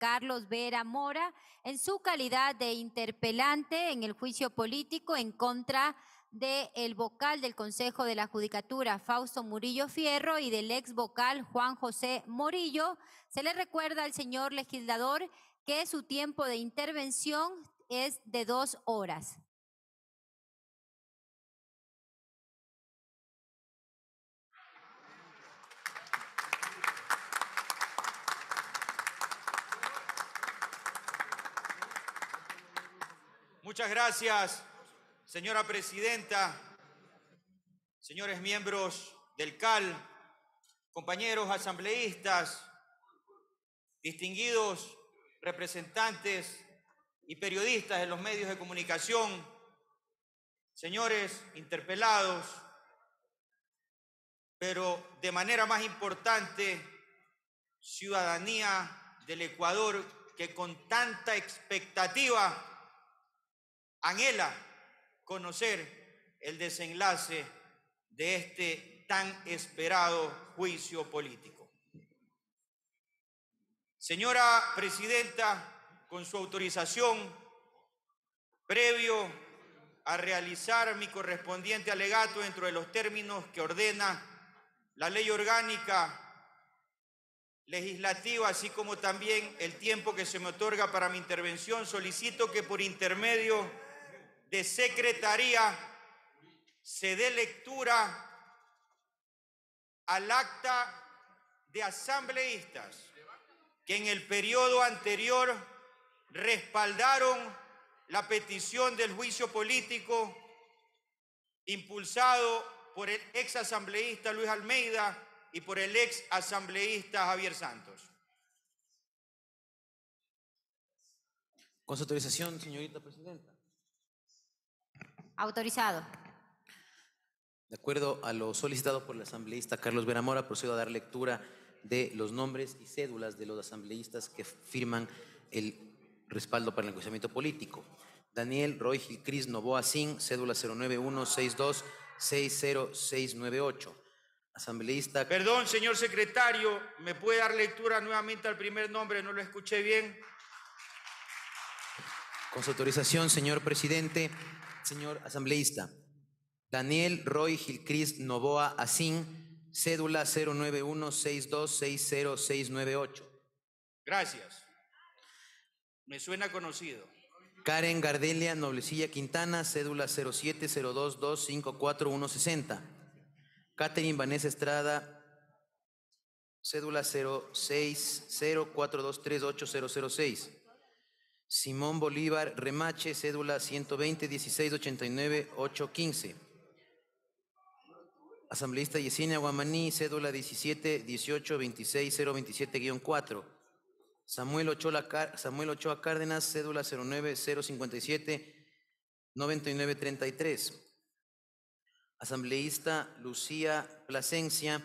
Carlos Vera Mora en su calidad de interpelante en el juicio político en contra del vocal del Consejo de la Judicatura, Fausto Murillo Fierro, y del ex vocal Juan José Morillo. Se le recuerda al señor legislador que su tiempo de intervención es de 2 horas. Muchas gracias, señora presidenta, señores miembros del CAL, compañeros asambleístas, distinguidos representantes y periodistas de los medios de comunicación, señores interpelados, pero de manera más importante, ciudadanía del Ecuador que con tanta expectativa anhela conocer el desenlace de este tan esperado juicio político. Señora presidenta, con su autorización, previo a realizar mi correspondiente alegato dentro de los términos que ordena la ley orgánica legislativa, así como también el tiempo que se me otorga para mi intervención, solicito que por intermedio de Secretaría se dé lectura al acta de asambleístas que en el periodo anterior respaldaron la petición del juicio político impulsado por el ex asambleísta Luis Almeida y por el ex asambleísta Javier Santos. Con su autorización, señorita presidenta. Autorizado. De acuerdo a lo solicitado por el asambleísta Carlos Vera Mora, procedo a dar lectura de los nombres y cédulas de los asambleístas que firman el respaldo para el enjuiciamiento político. Daniel Roy Gilcris Novoa Sin, cédula 091-62-60698. Asambleísta... Perdón, señor secretario, ¿me puede dar lectura nuevamente al primer nombre? No lo escuché bien. Con su autorización, señor presidente, señor asambleísta. Daniel Roy Gilcris Novoa Asín, cédula 091-62-60698. Gracias. Me suena conocido. Karen Gardelia Noblecilla Quintana, cédula 0702254160. Catherine Vanessa Estrada, cédula 0604238006. Simón Bolívar Remache, cédula 120-1689-815. Asambleísta Yesenia Guamaní, cédula 17-18-26-027-4. Samuel Ochoa Cárdenas, cédula 09-057-9933. Asambleísta Lucía Plasencia,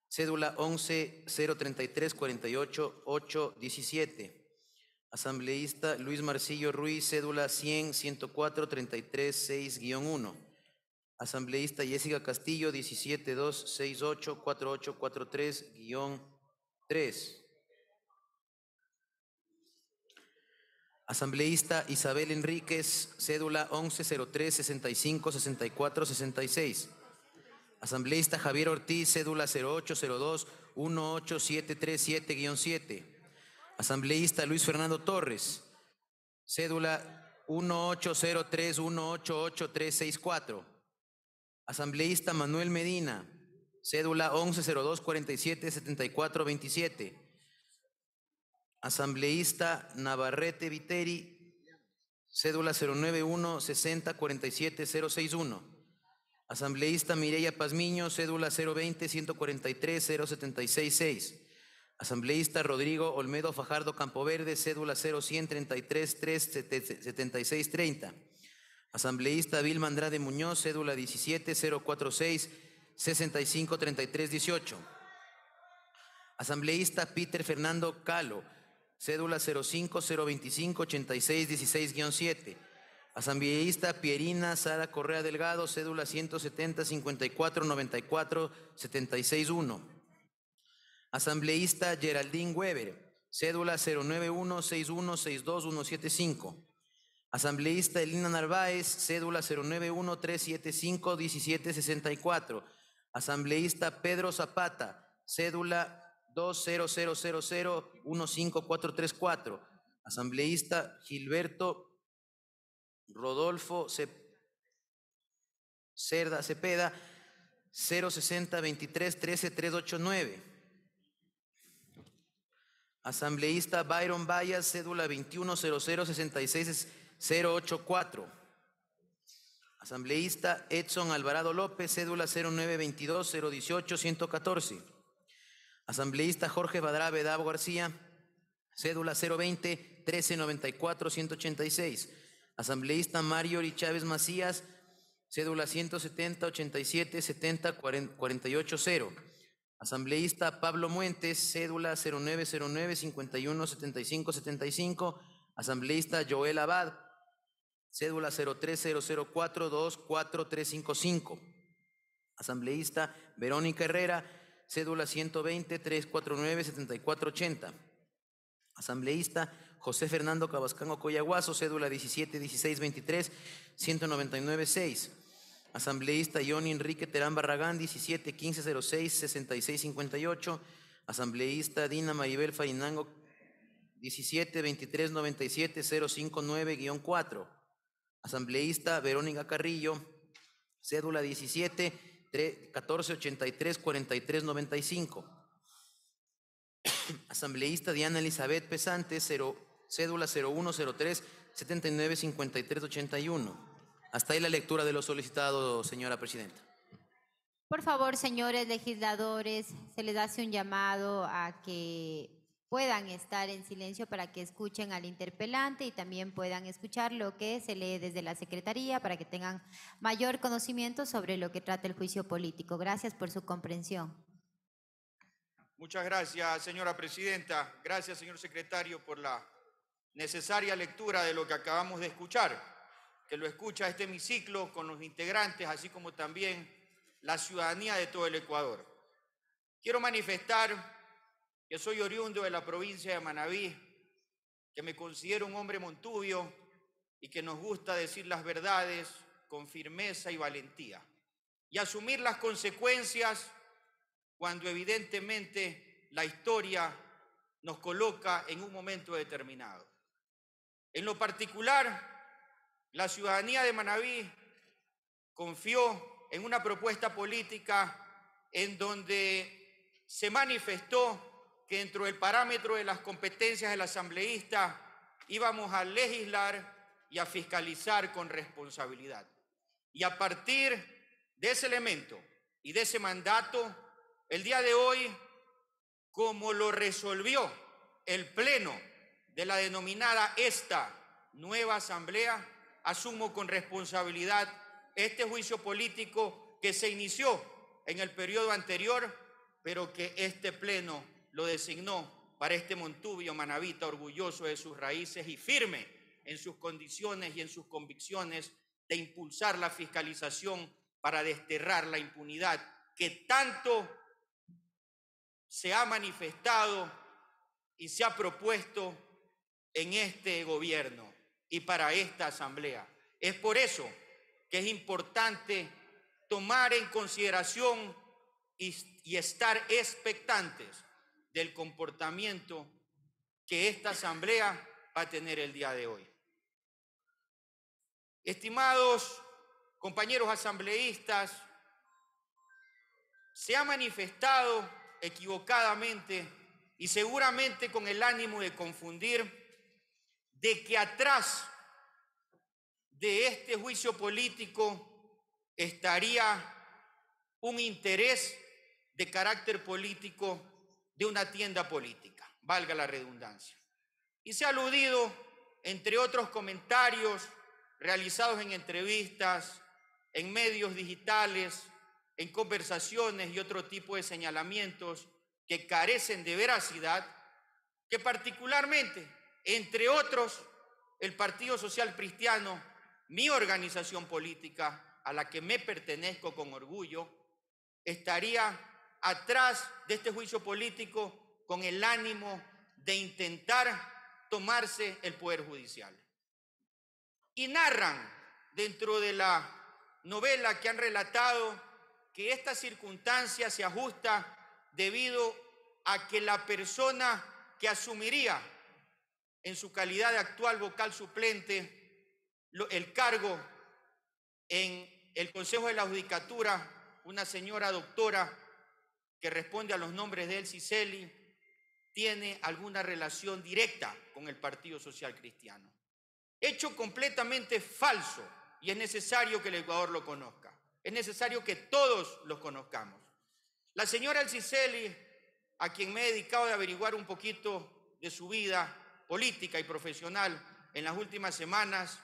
cédula 11-033-48-817. Asambleísta Luis Marcillo Ruiz, cédula 100-104-33-6-1. Asambleísta Jessica Castillo, 17-268-4843-3. Asambleísta Isabel Enríquez, cédula 11-03-65-64-66. Asambleísta Javier Ortiz, cédula 0802-18737-7. Asambleísta Luis Fernando Torres, cédula 1803-188-364. Asambleísta Manuel Medina, cédula 1102-47-74-27. Asambleísta Navarrete Viteri, cédula 091-60-47-061. Asambleísta Mireya Pazmiño, cédula 020-143-076-6. Asambleísta Rodrigo Olmedo Fajardo Campoverde, cédula 0133-376-30. Asambleísta Vilma Andrade Muñoz, cédula 17-046-65-33-18. Asambleísta Peter Fernando Calo, cédula 05-025-86-16-7. Asambleísta Pierina Sara Correa Delgado, cédula 170-54-94-76-1. Asambleísta Geraldine Weber, cédula 09161627175. Asambleísta Elina Narváez, cédula 09137511764. Asambleísta Pedro Zapata, cédula 20000015434. Asambleísta Gilberto Rodolfo Cerda Cepeda, 06023133889. Asambleísta Byron Bayas, cédula 2100666084. Asambleísta Edson Alvarado López, cédula 0922018114. Asambleísta Jorge Badrave Davo García, cédula 020-1394-186. Asambleísta Mario Ori Chávez Macías, cédula 170-87-70-480. Asambleísta Pablo Muentes, cédula 0909-5175-75. Asambleísta Joel Abad, cédula 0300424355. Asambleísta Verónica Herrera, cédula 120-349-7480. Asambleísta José Fernando Cabascango Coyaguazo, cédula 17-16-23-1996. Asambleísta Johnny Enrique Terán Barragán, 17-1506-6658. Asambleísta Dina Maribel Fainango, 17-23-97-059-4. Asambleísta Verónica Carrillo, cédula 17-1483-4395. Asambleísta Diana Elizabeth Pesante, cédula 0103-795381. Hasta ahí la lectura de lo solicitado, señora presidenta. Por favor, señores legisladores, se les hace un llamado a que puedan estar en silencio para que escuchen al interpelante y también puedan escuchar lo que se lee desde la Secretaría para que tengan mayor conocimiento sobre lo que trata el juicio político. Gracias por su comprensión. Muchas gracias, señora presidenta. Gracias, señor secretario, por la necesaria lectura de lo que acabamos de escuchar, que lo escucha este hemiciclo con los integrantes, así como también la ciudadanía de todo el Ecuador. Quiero manifestar que soy oriundo de la provincia de Manabí, que me considero un hombre montubio y que nos gusta decir las verdades con firmeza y valentía y asumir las consecuencias cuando evidentemente la historia nos coloca en un momento determinado. En lo particular, la ciudadanía de Manabí confió en una propuesta política en donde se manifestó que dentro del parámetro de las competencias del asambleísta íbamos a legislar y a fiscalizar con responsabilidad. Y a partir de ese elemento y de ese mandato, el día de hoy, como lo resolvió el Pleno de la denominada esta nueva asamblea, asumo con responsabilidad este juicio político que se inició en el periodo anterior, pero que este Pleno lo designó para este montubio manabita orgulloso de sus raíces y firme en sus condiciones y en sus convicciones de impulsar la fiscalización para desterrar la impunidad que tanto se ha manifestado y se ha propuesto en este gobierno y para esta asamblea. Es por eso que es importante tomar en consideración y estar expectantes del comportamiento que esta asamblea va a tener el día de hoy. Estimados compañeros asambleístas, se ha manifestado equivocadamente y seguramente con el ánimo de confundir de que atrás de este juicio político estaría un interés de carácter político de una tienda política, valga la redundancia. Y se ha aludido, entre otros comentarios realizados en entrevistas, en medios digitales, en conversaciones y otro tipo de señalamientos que carecen de veracidad, que particularmente, entre otros, el Partido Social Cristiano, mi organización política, a la que me pertenezco con orgullo, estaría atrás de este juicio político con el ánimo de intentar tomarse el Poder Judicial. Y narran dentro de la novela que han relatado que esta circunstancia se ajusta debido a que la persona que asumiría en su calidad de actual vocal suplente el cargo en el Consejo de la Judicatura, una señora doctora que responde a los nombres de Elsie Celi, tiene alguna relación directa con el Partido Social Cristiano. Hecho completamente falso, y es necesario que el Ecuador lo conozca. Es necesario que todos lo conozcamos. La señora Elsie Celi, a quien me he dedicado a averiguar un poquito de su vida política y profesional en las últimas semanas,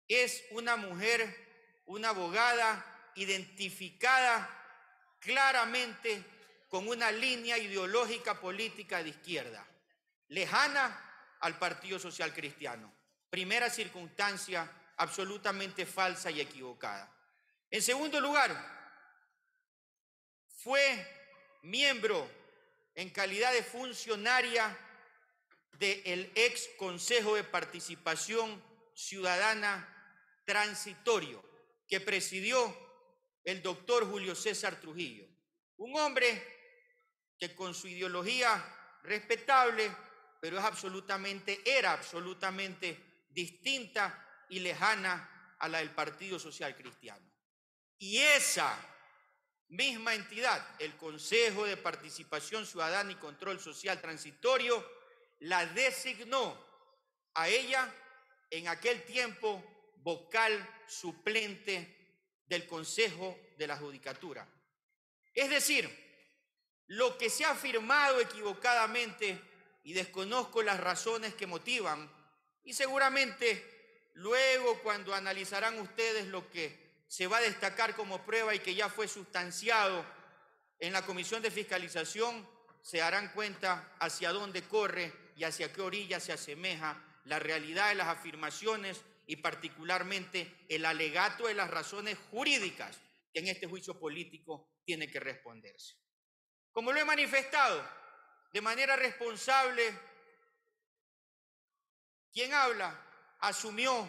es una mujer, una abogada identificada claramente con una línea ideológica política de izquierda, lejana al Partido Social Cristiano. Primera circunstancia absolutamente falsa y equivocada. En segundo lugar, fue miembro en calidad de funcionaria del ex Consejo de Participación Ciudadana transitorio que presidió el doctor Julio César Trujillo, un hombre que con su ideología respetable, pero era absolutamente distinta y lejana a la del Partido Social Cristiano. Y esa misma entidad, el Consejo de Participación Ciudadana y Control Social Transitorio, la designó a ella en aquel tiempo vocal suplente del Consejo de la Judicatura. Es decir, lo que se ha afirmado equivocadamente, y desconozco las razones que motivan, y seguramente luego cuando analizarán ustedes lo que se va a destacar como prueba y que ya fue sustanciado en la Comisión de Fiscalización, se darán cuenta hacia dónde corre y hacia qué orilla se asemeja la realidad de las afirmaciones y particularmente el alegato de las razones jurídicas que en este juicio político tiene que responderse. Como lo he manifestado, de manera responsable, quien habla asumió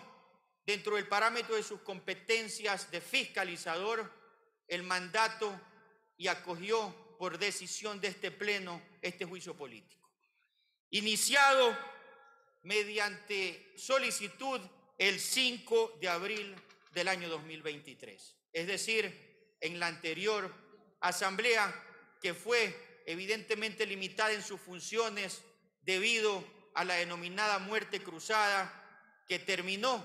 dentro del parámetro de sus competencias de fiscalizador el mandato y acogió por decisión de este pleno este juicio político, iniciado mediante solicitud el 5 de abril del año 2023, es decir, en la anterior asamblea que fue evidentemente limitada en sus funciones debido a la denominada muerte cruzada que terminó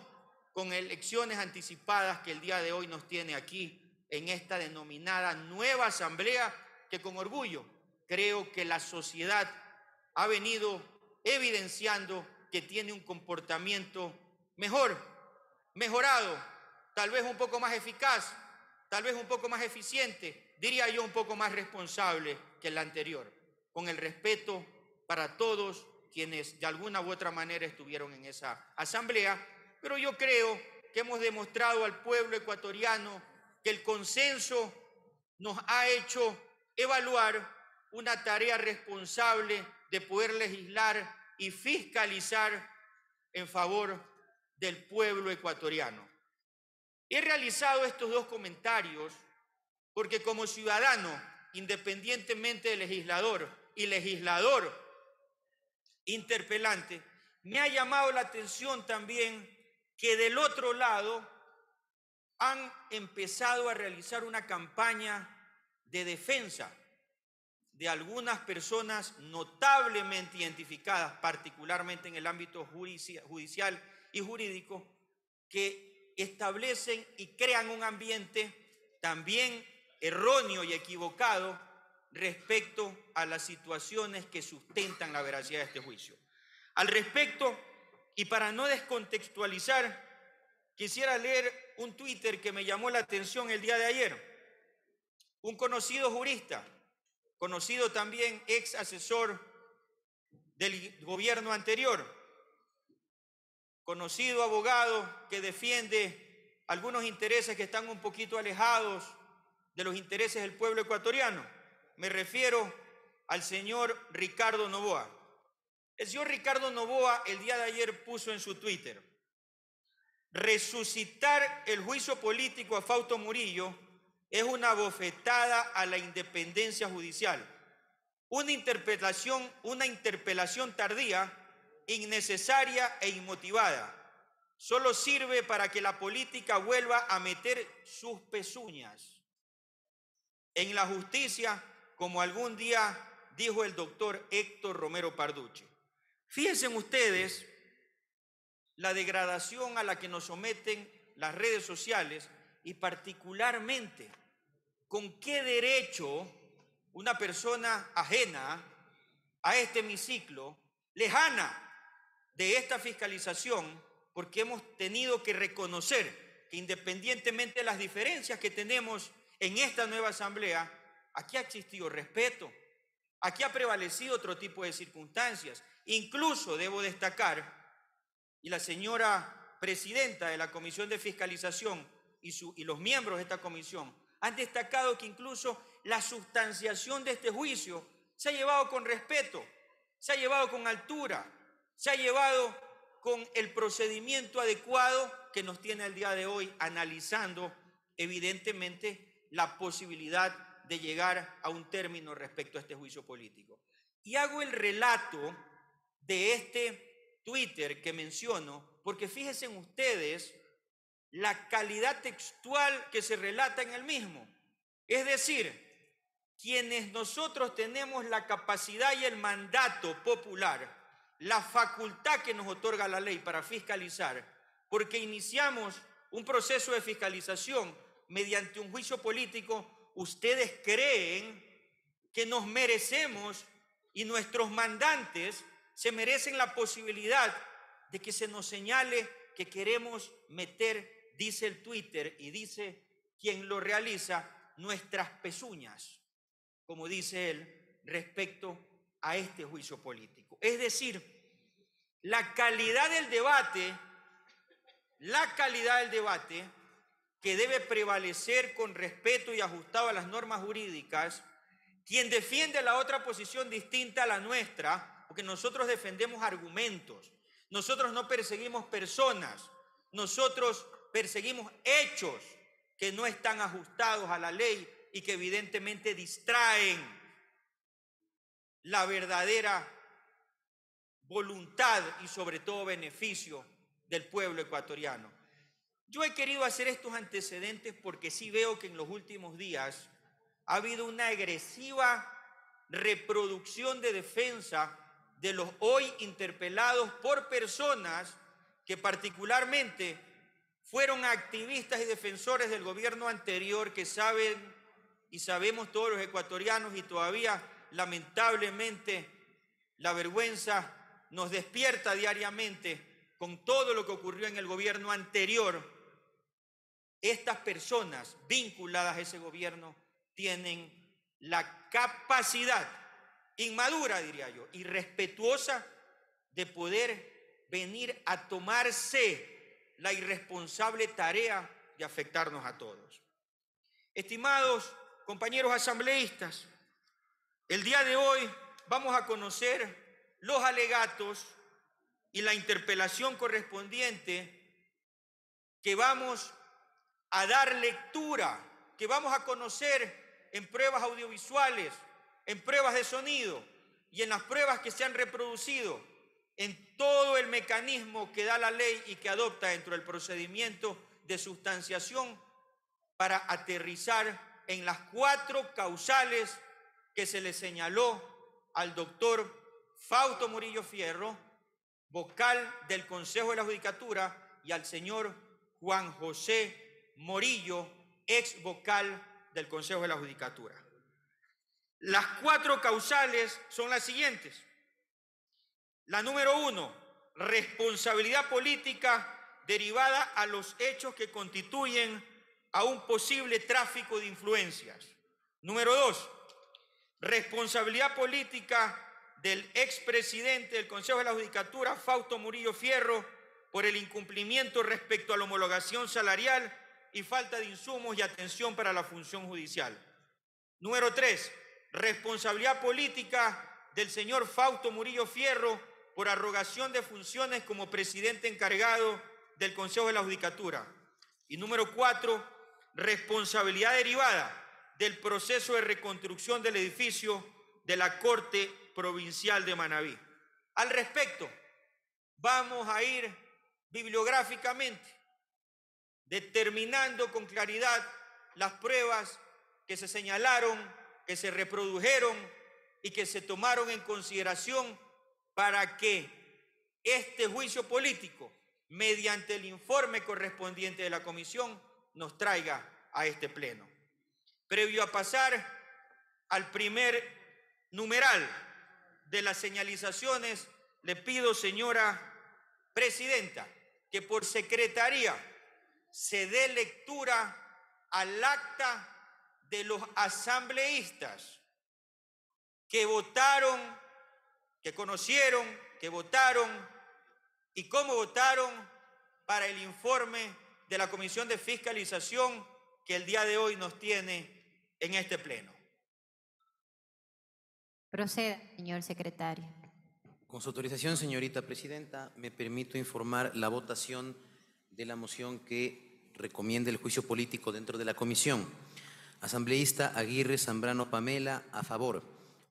con elecciones anticipadas que el día de hoy nos tiene aquí en esta denominada nueva asamblea que con orgullo creo que la sociedad ha venido evidenciando que tiene un comportamiento mejorado, tal vez un poco más eficaz, tal vez un poco más eficiente, diría yo un poco más responsable que el anterior, con el respeto para todos quienes de alguna u otra manera estuvieron en esa asamblea, pero yo creo que hemos demostrado al pueblo ecuatoriano que el consenso nos ha hecho evaluar una tarea responsable de poder legislar y fiscalizar en favor del pueblo ecuatoriano. He realizado estos dos comentarios porque como ciudadano, independientemente de legislador y legislador interpelante, me ha llamado la atención también que del otro lado han empezado a realizar una campaña de defensa de algunas personas notablemente identificadas, particularmente en el ámbito judicial y jurídico, que establecen y crean un ambiente también erróneo y equivocado respecto a las situaciones que sustentan la veracidad de este juicio. Al respecto, y para no descontextualizar, quisiera leer un Twitter que me llamó la atención el día de ayer. Un conocido jurista, conocido también ex asesor del gobierno anterior, conocido abogado que defiende algunos intereses que están un poquito alejados de los intereses del pueblo ecuatoriano. Me refiero al señor Ricardo Noboa. El señor Ricardo Noboa el día de ayer puso en su Twitter: resucitar el juicio político a Fausto Murillo es una bofetada a la independencia judicial, una interpelación tardía, innecesaria e inmotivada. Solo sirve para que la política vuelva a meter sus pezuñas en la justicia, como algún día dijo el doctor Héctor Romero Parducci. Fíjense ustedes la degradación a la que nos someten las redes sociales y particularmente con qué derecho una persona ajena a este hemiciclo, lejana de esta fiscalización, porque hemos tenido que reconocer que independientemente de las diferencias que tenemos en esta nueva asamblea, aquí ha existido respeto, aquí ha prevalecido otro tipo de circunstancias. Incluso debo destacar, y la señora presidenta de la Comisión de Fiscalización y los miembros de esta comisión han destacado que incluso la sustanciación de este juicio se ha llevado con respeto, se ha llevado con altura, se ha llevado con el procedimiento adecuado que nos tiene el día de hoy analizando evidentemente la posibilidad de llegar a un término respecto a este juicio político. Y hago el relato de este Twitter que menciono porque fíjense ustedes la calidad textual que se relata en el mismo. Es decir, quienes nosotros tenemos la capacidad y el mandato popular, la facultad que nos otorga la ley para fiscalizar, porque iniciamos un proceso de fiscalización mediante un juicio político, ustedes creen que nos merecemos y nuestros mandantes se merecen la posibilidad de que se nos señale que queremos meter, dice el Twitter y dice quien lo realiza, nuestras pezuñas, como dice él, respecto a este juicio político. Es decir, la calidad del debate que debe prevalecer con respeto y ajustado a las normas jurídicas, quien defiende la otra posición distinta a la nuestra, porque nosotros defendemos argumentos, nosotros no perseguimos personas, nosotros perseguimos hechos que no están ajustados a la ley y que evidentemente distraen la verdadera voluntad y sobre todo beneficio del pueblo ecuatoriano. Yo he querido hacer estos antecedentes porque sí veo que en los últimos días ha habido una agresiva reproducción de defensa de los hoy interpelados por personas que particularmente fueron activistas y defensores del gobierno anterior, que saben y sabemos todos los ecuatorianos, y todavía lamentablemente la vergüenza nos despierta diariamente con todo lo que ocurrió en el gobierno anterior. Estas personas vinculadas a ese gobierno tienen la capacidad, inmadura diría yo, irrespetuosa, de poder venir a tomarse la irresponsable tarea de afectarnos a todos. Estimados compañeros asambleístas, el día de hoy vamos a conocer los alegatos y la interpelación correspondiente que vamos a dar lectura, que vamos a conocer en pruebas audiovisuales, en pruebas de sonido y en las pruebas que se han reproducido en todo el mecanismo que da la ley y que adopta dentro del procedimiento de sustanciación para aterrizar en las 4 causales que se le señaló al doctor Fausto Murillo Fierro, vocal del Consejo de la Judicatura, y al señor Juan José Morillo, ex vocal del Consejo de la Judicatura. Las 4 causales son las siguientes. La número 1, responsabilidad política derivada a los hechos que constituyen a un posible tráfico de influencias. Número 2, responsabilidad política del expresidente del Consejo de la Judicatura, Fausto Murillo Fierro, por el incumplimiento respecto a la homologación salarial y falta de insumos y atención para la función judicial. Número 3, responsabilidad política del señor Fausto Murillo Fierro por arrogación de funciones como presidente encargado del Consejo de la Judicatura. Y número 4, responsabilidad derivada del proceso de reconstrucción del edificio de la Corte Provincial de Manabí. Al respecto, vamos a ir bibliográficamente determinando con claridad las pruebas que se señalaron, que se reprodujeron y que se tomaron en consideración para que este juicio político, mediante el informe correspondiente de la comisión, nos traiga a este pleno. Previo a pasar al primer numeral de las señalizaciones, le pido, señora presidenta, que por secretaría se dé lectura al acta de los asambleístas que votaron, que conocieron, que votaron y cómo votaron para el informe de la Comisión de Fiscalización que el día de hoy nos tiene en este pleno. Proceda, señor secretario. Con su autorización, señorita presidenta, me permito informar la votación de la moción que recomienda el juicio político dentro de la comisión. Asambleísta Aguirre Zambrano Pamela, a favor.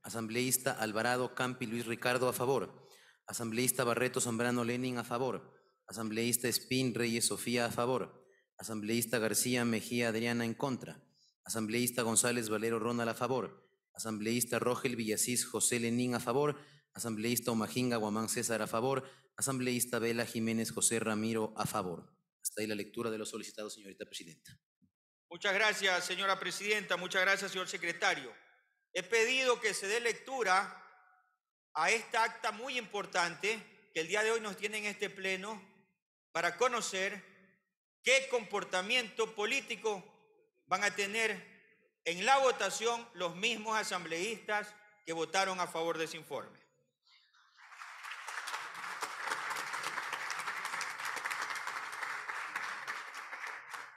Asambleísta Alvarado Campi Luis Ricardo, a favor. Asambleísta Barreto Zambrano Lenin, a favor. Asambleísta Espín Reyes Sofía, a favor. Asambleísta García Mejía Adriana, en contra. Asambleísta González Valero Ronald, a favor. Asambleísta Rogel Villasís José Lenín, a favor. Asambleísta Omajinga Guamán César, a favor. Asambleísta Vela Jiménez José Ramiro, a favor. Hasta ahí la lectura de los solicitados, señorita presidenta. Muchas gracias, señora presidenta. Muchas gracias, señor secretario. He pedido que se dé lectura a esta acta muy importante que el día de hoy nos tiene en este pleno para conocer qué comportamiento político van a tener en la votación los mismos asambleístas que votaron a favor de ese informe.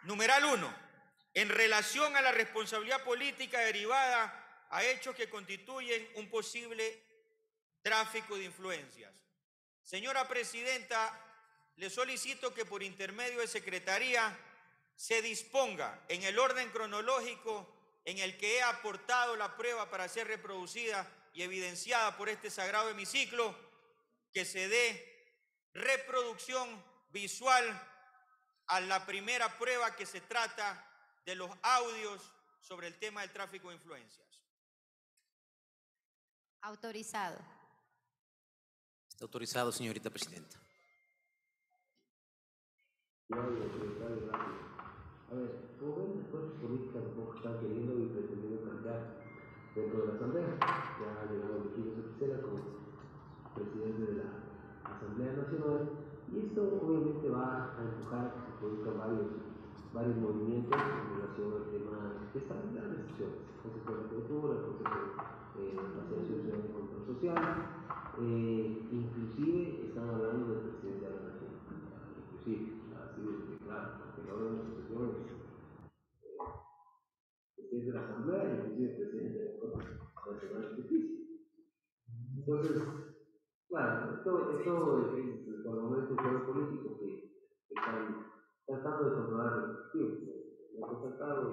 Numeral 1. En relación a la responsabilidad política derivada a hechos que constituyen un posible tráfico de influencias. Señora presidenta, le solicito que por intermedio de secretaría se disponga en el orden cronológico en el que he aportado la prueba para ser reproducida y evidenciada por este sagrado hemiciclo, que se dé reproducción visual a la primera prueba que se trata de los audios sobre el tema del tráfico de influencias. Autorizado. Está autorizado, señorita presidenta. A ver, como ven, las fuerzas políticas tampoco están queriendo y pretendiendo cambiar dentro de la Asamblea. Ya ha llegado Virgilio Septicera como presidente de la Asamblea Nacional y esto obviamente va a empujar que se produzcan varios movimientos en relación al tema de estabilidad de las instituciones. El Consejo de la Cultura, el Consejo de la Asociación de Control Social, inclusive están hablando del presidente de la Nación. Inclusive, así de claro, porque la orden de asociación es presidente de la Asamblea y inclusive presidente de la Corte Nacional de Justicia. Entonces, claro, esto es por el momento un juego político que están tratando de controlar el Ejecutivo. Lo ha contactado el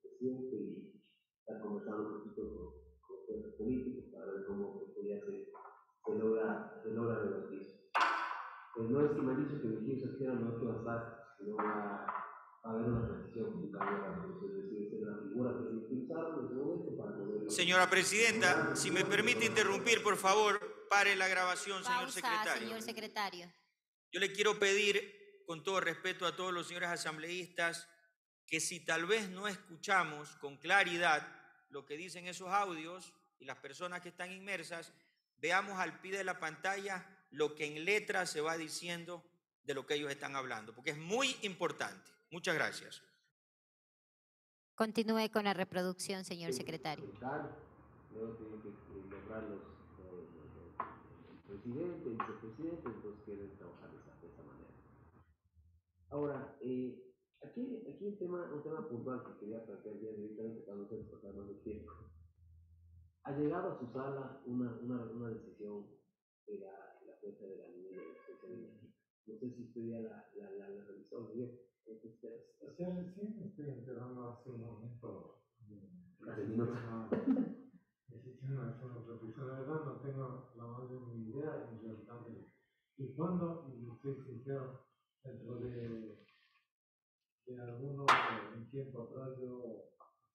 presidente y está conversando un poquito con los fuerzas políticos para ver cómo esto ya se logra revertir. No es que me han dicho que Virgilio Septicera no es que va a estar, sino va a haber una transición, un cambio rápido, es decir, ser la figura que se utilizaron en ese momento para poder... Señora presidenta, si me permite interrumpir, por favor, pare la grabación, señor Pausa, secretario. señor secretario. Yo le quiero pedir, con todo respeto a todos los señores asambleístas, que si tal vez no escuchamos con claridad lo que dicen esos audios y las personas que están inmersas, veamos al pie de la pantalla lo que en letra se va diciendo de lo que ellos están hablando, porque es muy importante. Muchas gracias. Continúe con la reproducción, señor secretario. Luego tiene que lograr el presidente, el vicepresidente, entonces quieren trabajar de esa manera. Ahora, aquí un tema puntual que quería plantear ya directamente para no hacer pasar más de tiempo. Ha llegado a su sala una decisión de la cuenta de la línea de defensa de México. No sé si usted ya la revisó, ¿no? O sea, recién estoy enterando hace un momento Hace minutos. Existe una reflexión, la verdad no tengo la más mínima idea en realidad del fondo, y soy sincero, dentro de algunos, un tiempo atrás yo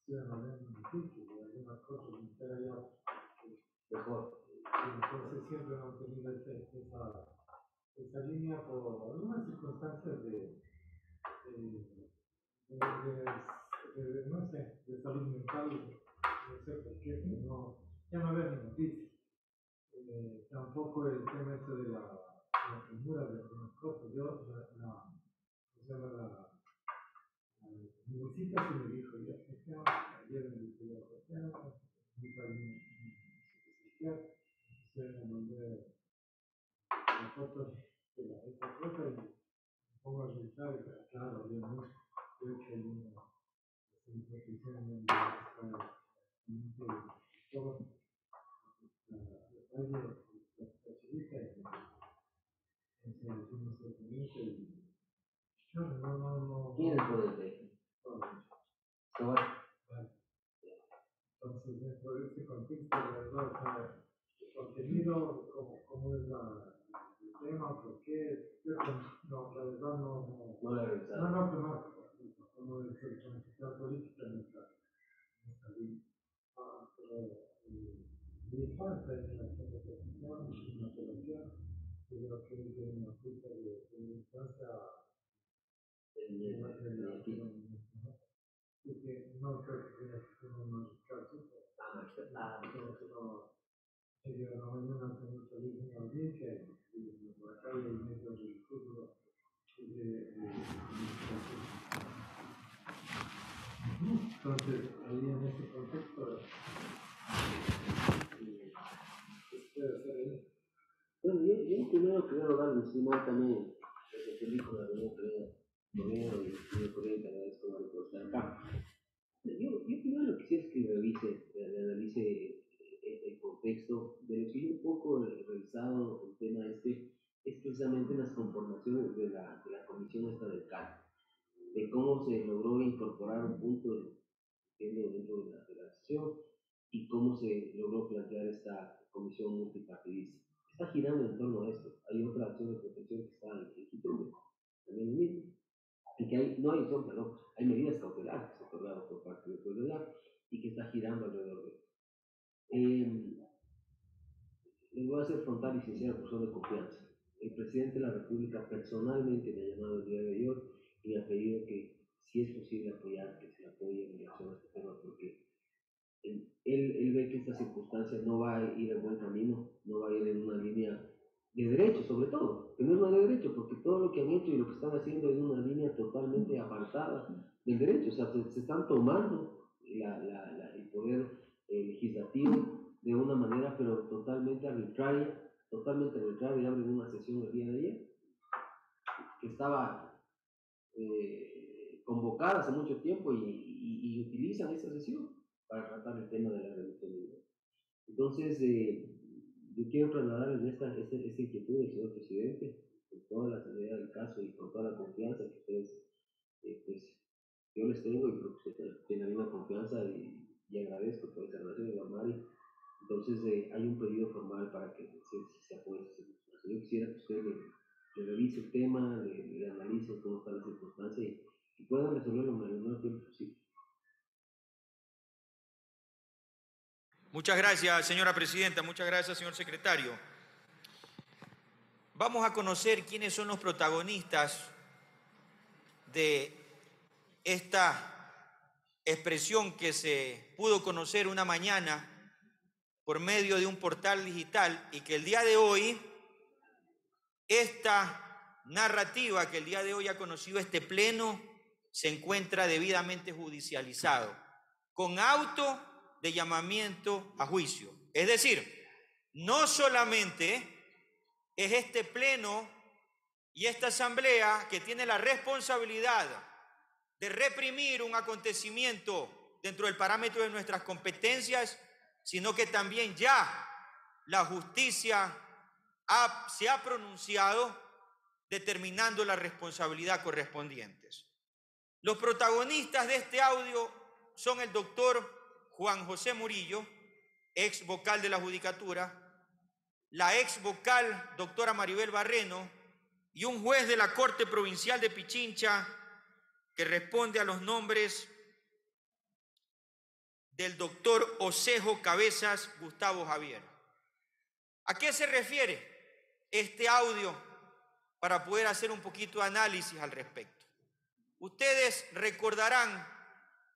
estuve en la difícil de algunas cosas, me entera yo Mejor. entonces siempre he mantenido esa línea por algunas circunstancias no sé, de salud mental, no sé por qué, pero no, ya no veo ni noticias. Tampoco el tema este de la premura de algunas cosas. Yo, mi visita sí me dijo, ayer me dijo, mi país me mandé la foto de esta cosa y me pongo a revisar y claro, obviamente, creo que hay una protección en la ¿Quién es el poder de entonces, dentro de este contexto, la verdad, o sea, el contenido, cómo es el tema, por qué, no, la verdad no la he revisado. no conozco cómo es el planificar política en esta línea. Pero mi falta es la conversación, una apelación, creo que es de una fruta de instancia porque no creo que tenga que ser un caso. Yo la mañana tengo que salir en la audiencia y por la calle y medio del discurso entonces, ahí en ese contexto, puede ser ahí. Bueno, yo primero quiero darle encima también desde película de un gobierno y yo por ahí te agradezco por estar acá. Yo primero lo que quisiera es que analice el contexto de lo que yo un poco he revisado el tema este, es precisamente las conformaciones de la comisión esta del CAL, de cómo se logró incorporar un punto dentro de la sesión y cómo se logró plantear esta comisión multipartidista. Está girando en torno a esto. Hay otra acción de protección que está en Quitumbe, también lo mismo, y que hay medidas cautelares que se otorgaron por parte del pueblo y que está girando alrededor de esto. Les voy a ser frontal y sincero, profesor de confianza. El presidente de la República personalmente me ha llamado el día de ayer y me ha pedido que, si es posible apoyar, que se le apoye en relación a este tema, porque él ve que esta circunstancia no va a ir en buen camino, no va a ir en una línea de derecho, sobre todo, que no es una de derecho, porque todo lo que han hecho y lo que están haciendo es una línea totalmente apartada del derecho, o sea, se están tomando el poder legislativo de una manera, pero totalmente arbitraria, y abren una sesión el día de ayer, que estaba convocada hace mucho tiempo y utilizan esta sesión para tratar el tema de la reducción de ingresos. Entonces, yo quiero trasladarles esta inquietud del señor presidente, con toda la seriedad del caso y con toda la confianza que ustedes, pues, yo les tengo y creo que ustedes tienen una confianza y agradezco por esa relación de Mari. Entonces, hay un pedido formal para que se apoye esa circunstancia. Yo quisiera que ustedes le revise el tema, le analice cómo está la circunstancia y puedan resolverlo en el menor tiempo posible. Muchas gracias, señora presidenta. Muchas gracias, señor secretario. Vamos a conocer quiénes son los protagonistas de esta expresión que se pudo conocer una mañana por medio de un portal digital y que el día de hoy, esta narrativa que el día de hoy ha conocido este pleno, se encuentra debidamente judicializado, con auto de llamamiento a juicio. Es decir, no solamente es este pleno y esta asamblea que tiene la responsabilidad de reprimir un acontecimiento dentro del parámetro de nuestras competencias, sino que también ya la justicia se ha pronunciado determinando la responsabilidad correspondientes. Los protagonistas de este audio son el doctor Juan José Murillo, ex vocal de la Judicatura, la ex vocal doctora Maribel Barreno y un juez de la Corte Provincial de Pichincha que responde a los nombres del doctor Osejo Cabezas Gustavo Javier. ¿A qué se refiere este audio? Para poder hacer un poquito de análisis al respecto. Ustedes recordarán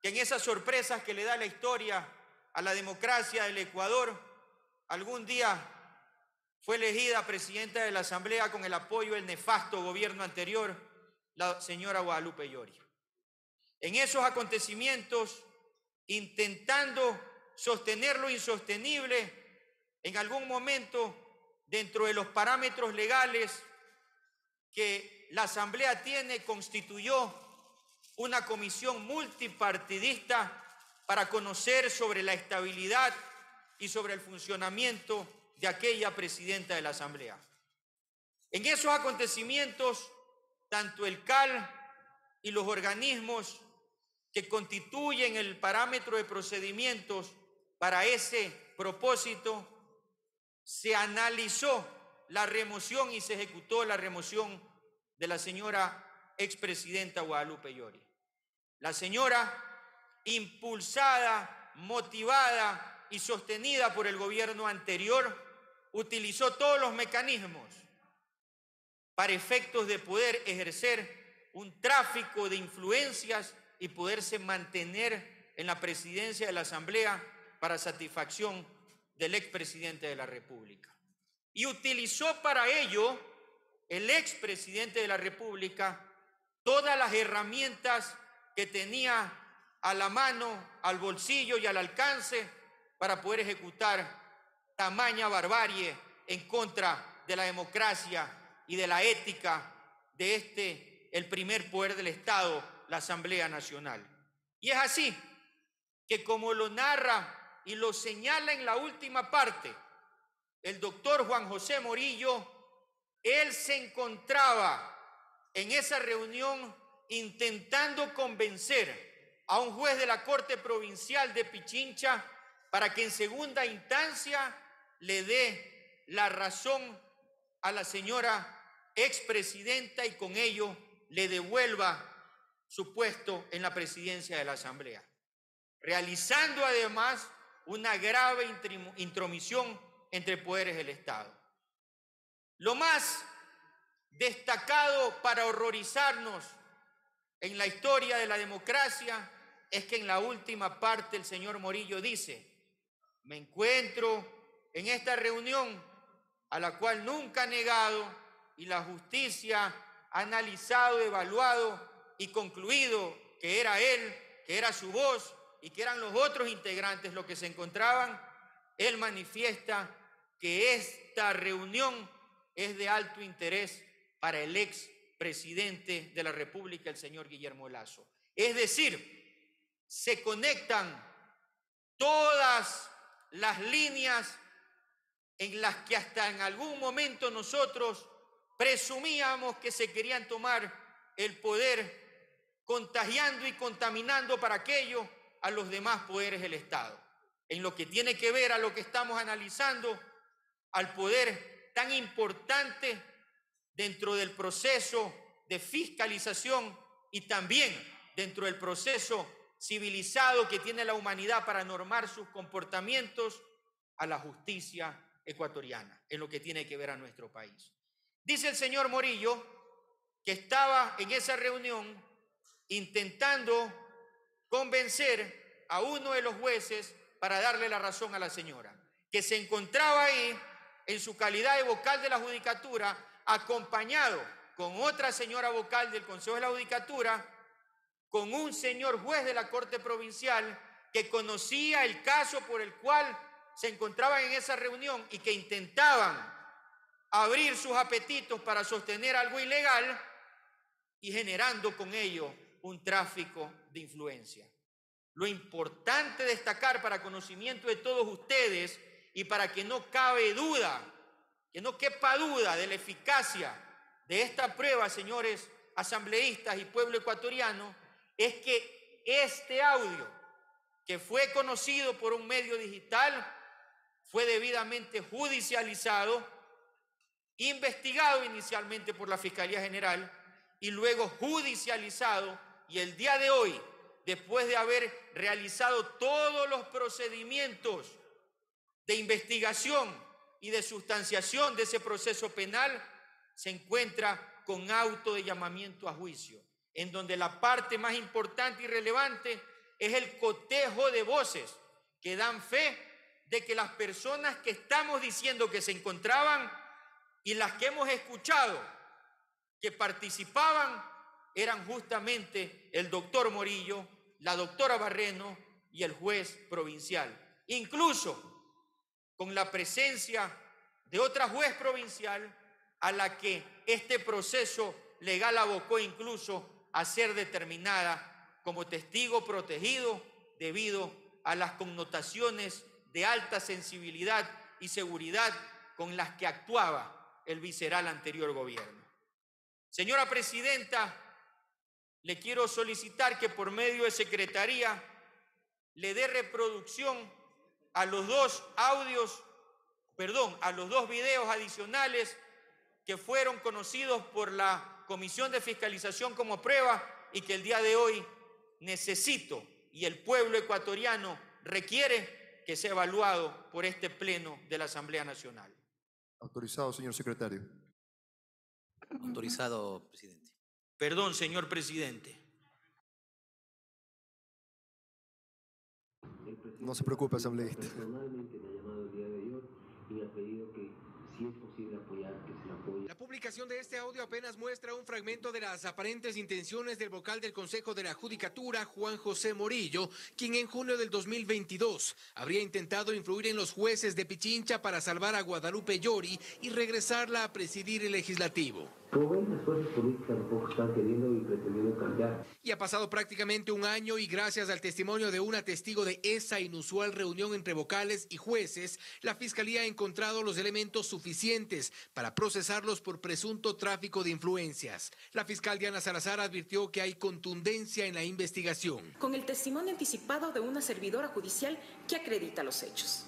que en esas sorpresas que le da la historia a la democracia del Ecuador, algún día fue elegida presidenta de la Asamblea con el apoyo del nefasto gobierno anterior, la señora Guadalupe Llori. En esos acontecimientos, intentando sostener lo insostenible, en algún momento, dentro de los parámetros legales que la Asamblea tiene, constituyó una comisión multipartidista para conocer sobre la estabilidad y sobre el funcionamiento de aquella presidenta de la Asamblea. En esos acontecimientos, tanto el CAL y los organismos que constituyen el parámetro de procedimientos para ese propósito, se analizó la remoción y se ejecutó la remoción de la señora expresidenta Guadalupe Llori. La señora, impulsada, motivada y sostenida por el gobierno anterior, utilizó todos los mecanismos para efectos de poder ejercer un tráfico de influencias y poderse mantener en la presidencia de la Asamblea para satisfacción del expresidente de la República. Y utilizó para ello el expresidente de la República todas las herramientas que tenía a la mano, al bolsillo y al alcance para poder ejecutar tamaña barbarie en contra de la democracia y de la ética de el primer poder del Estado, la Asamblea Nacional. Y es así que, como lo narra y lo señala en la última parte el doctor Juan José Murillo, él se encontraba en esa reunión intentando convencer a un juez de la Corte Provincial de Pichincha para que en segunda instancia le dé la razón a la señora expresidenta y con ello le devuelva su puesto en la presidencia de la Asamblea, realizando además una grave intromisión entre poderes del Estado. Lo más destacado para horrorizarnos en la historia de la democracia es que en la última parte el señor Murillo dice: me encuentro en esta reunión a la cual nunca ha negado y la justicia ha analizado, evaluado y concluido que era él, que era su voz y que eran los otros integrantes los que se encontraban. Él manifiesta que esta reunión es de alto interés para el ex presidente de la República, el señor Guillermo Lasso. Es decir, se conectan todas las líneas en las que hasta en algún momento nosotros presumíamos que se querían tomar el poder, contagiando y contaminando para aquello a los demás poderes del Estado. En lo que tiene que ver a lo que estamos analizando, al poder tan importante dentro del proceso de fiscalización y también dentro del proceso civilizado que tiene la humanidad para normar sus comportamientos, a la justicia ecuatoriana, en lo que tiene que ver a nuestro país. Dice el señor Murillo que estaba en esa reunión intentando convencer a uno de los jueces para darle la razón a la señora, que se encontraba ahí en su calidad de vocal de la Judicatura, acompañado con otra señora vocal del Consejo de la Judicatura, con un señor juez de la Corte Provincial que conocía el caso por el cual se encontraban en esa reunión y que intentaban abrir sus apetitos para sostener algo ilegal y generando con ello un tráfico de influencia. Lo importante destacar para conocimiento de todos ustedes y para que no cabe duda que no quepa duda de la eficacia de esta prueba, señores asambleístas y pueblo ecuatoriano, es que este audio, que fue conocido por un medio digital, fue debidamente judicializado, investigado inicialmente por la Fiscalía General y luego judicializado, y el día de hoy, después de haber realizado todos los procedimientos de investigación y de sustanciación de ese proceso penal, se encuentra con auto de llamamiento a juicio, en donde la parte más importante y relevante es el cotejo de voces que dan fe de que las personas que estamos diciendo que se encontraban y las que hemos escuchado que participaban eran justamente el doctor Morillo, la doctora Barreno y el juez provincial. Incluso con la presencia de otra juez provincial a la que este proceso legal abocó incluso a ser determinada como testigo protegido debido a las connotaciones de alta sensibilidad y seguridad con las que actuaba el visceral anterior gobierno. Señora Presidenta, le quiero solicitar que por medio de Secretaría le dé reproducción a los dos videos adicionales que fueron conocidos por la Comisión de Fiscalización como prueba y que el día de hoy necesito y el pueblo ecuatoriano requiere que sea evaluado por este Pleno de la Asamblea Nacional. Autorizado, señor secretario. Autorizado, presidente. Perdón, señor presidente. No se preocupe, asambleísta. Personalmente me ha llamado el día de hoy y me ha pedido que, si es posible apoyar, que se le apoye. La publicación de este audio apenas muestra un fragmento de las aparentes intenciones del vocal del Consejo de la Judicatura, Juan José Morillo, quien en junio del 2022 habría intentado influir en los jueces de Pichincha para salvar a Guadalupe Llori y regresarla a presidir el legislativo. Como ven, las fuerzas políticas tampoco están queriendo y pretendiendo cambiar. Y ha pasado prácticamente un año y gracias al testimonio de una testigo de esa inusual reunión entre vocales y jueces, la Fiscalía ha encontrado los elementos suficientes para procesarlos por presunto tráfico de influencias. La fiscal Diana Salazar advirtió que hay contundencia en la investigación. Con el testimonio anticipado de una servidora judicial que acredita los hechos.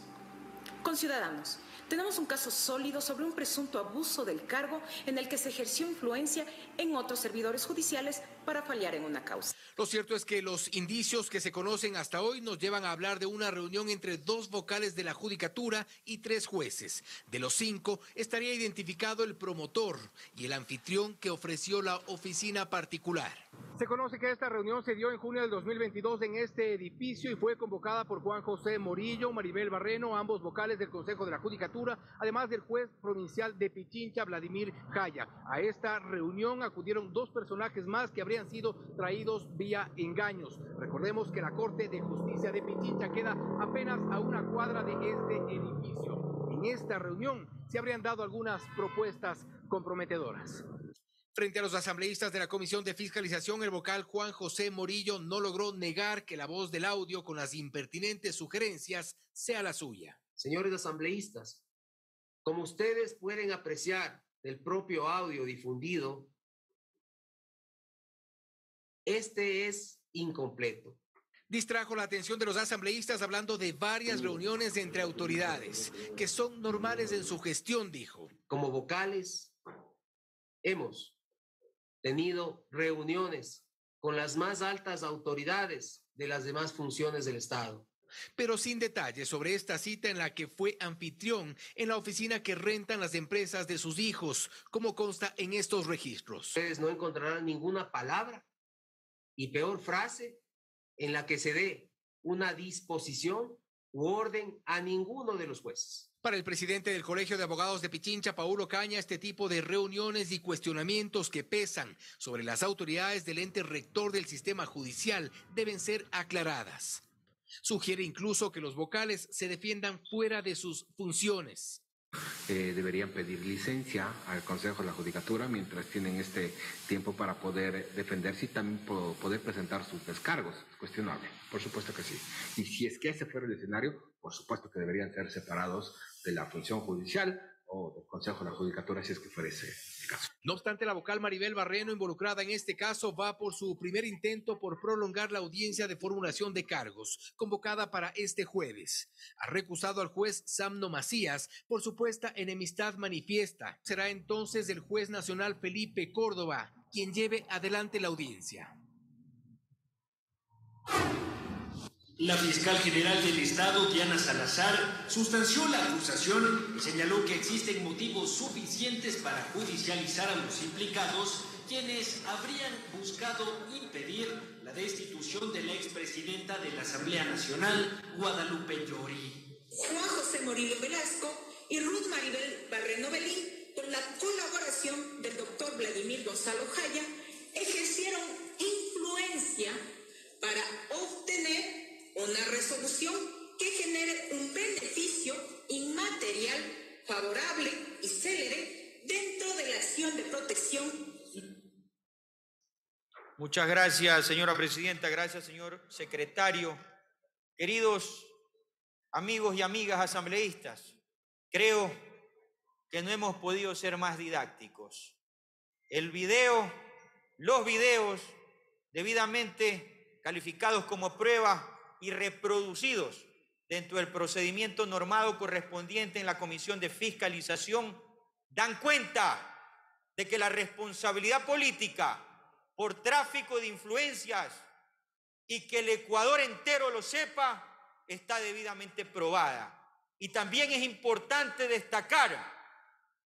Con Ciudadanos, tenemos un caso sólido sobre un presunto abuso del cargo en el que se ejerció influencia en otros servidores judiciales para fallar en una causa. Lo cierto es que los indicios que se conocen hasta hoy nos llevan a hablar de una reunión entre 2 vocales de la Judicatura y 3 jueces. De los 5 estaría identificado el promotor y el anfitrión que ofreció la oficina particular. Se conoce que esta reunión se dio en junio del 2022 en este edificio y fue convocada por Juan José Morillo, Maribel Barreno, ambos vocales del Consejo de la Judicatura, además del juez provincial de Pichincha, Vladimir Jaya. A esta reunión acudieron 2 personajes más que habrían sido traídos vía engaños. Recordemos que la Corte de Justicia de Pichincha queda apenas a una cuadra de este edificio. En esta reunión se habrían dado algunas propuestas comprometedoras. Frente a los asambleístas de la Comisión de Fiscalización, el vocal Juan José Morillo no logró negar que la voz del audio con las impertinentes sugerencias sea la suya. Señores asambleístas, como ustedes pueden apreciar del propio audio difundido, este es incompleto. Distrajo la atención de los asambleístas hablando de varias reuniones entre autoridades, que son normales en su gestión, dijo. Como vocales, hemos tenido reuniones con las más altas autoridades de las demás funciones del Estado. Pero sin detalles sobre esta cita en la que fue anfitrión en la oficina que rentan las empresas de sus hijos, como consta en estos registros. Ustedes no encontrarán ninguna palabra y peor frase en la que se dé una disposición u orden a ninguno de los jueces. Para el presidente del Colegio de Abogados de Pichincha, Paulo Caña, este tipo de reuniones y cuestionamientos que pesan sobre las autoridades del ente rector del sistema judicial deben ser aclaradas. Sugiere incluso que los vocales se defiendan fuera de sus funciones. Deberían pedir licencia al Consejo de la Judicatura mientras tienen este tiempo para poder defenderse y también poder presentar sus descargos. Es cuestionable, por supuesto que sí. Y si es que ese fuera el escenario, por supuesto que deberían ser separados de la función judicial o del Consejo de la Judicatura, si es que fuera ese el caso. No obstante, la vocal Maribel Barreno, involucrada en este caso, va por su primer intento por prolongar la audiencia de formulación de cargos, convocada para este jueves. Ha recusado al juez Samno Macías por supuesta enemistad manifiesta. Será entonces el juez nacional Felipe Córdoba quien lleve adelante la audiencia. La fiscal general del Estado, Diana Salazar, sustanció la acusación y señaló que existen motivos suficientes para judicializar a los implicados, quienes habrían buscado impedir la destitución de la expresidenta de la Asamblea Nacional, Guadalupe Llori. Juan José Morillo Velasco y Ruth Maribel Barreno Belín, con la colaboración del doctor Vladimir Gonzalo Jaya, ejercieron influencia para obtener una resolución que genere un beneficio inmaterial favorable y célere dentro de la acción de protección. Muchas gracias, señora presidenta. Gracias, señor secretario. Queridos amigos y amigas asambleístas, creo que no hemos podido ser más didácticos. Los videos debidamente calificados como prueba y reproducidos dentro del procedimiento normado correspondiente en la Comisión de Fiscalización dan cuenta de que la responsabilidad política por tráfico de influencias y que el Ecuador entero lo sepa está debidamente probada. Y también es importante destacar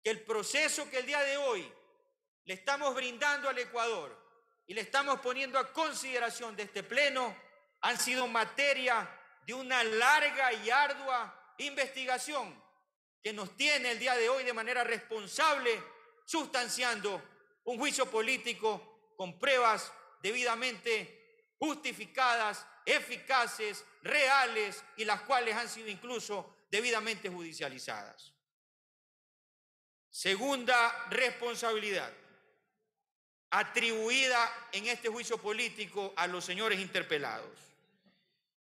que el proceso que el día de hoy le estamos brindando al Ecuador y le estamos poniendo a consideración de este pleno han sido materia de una larga y ardua investigación que nos tiene el día de hoy de manera responsable sustanciando un juicio político con pruebas debidamente justificadas, eficaces, reales y las cuales han sido incluso debidamente judicializadas. Segunda responsabilidad atribuida en este juicio político a los señores interpelados.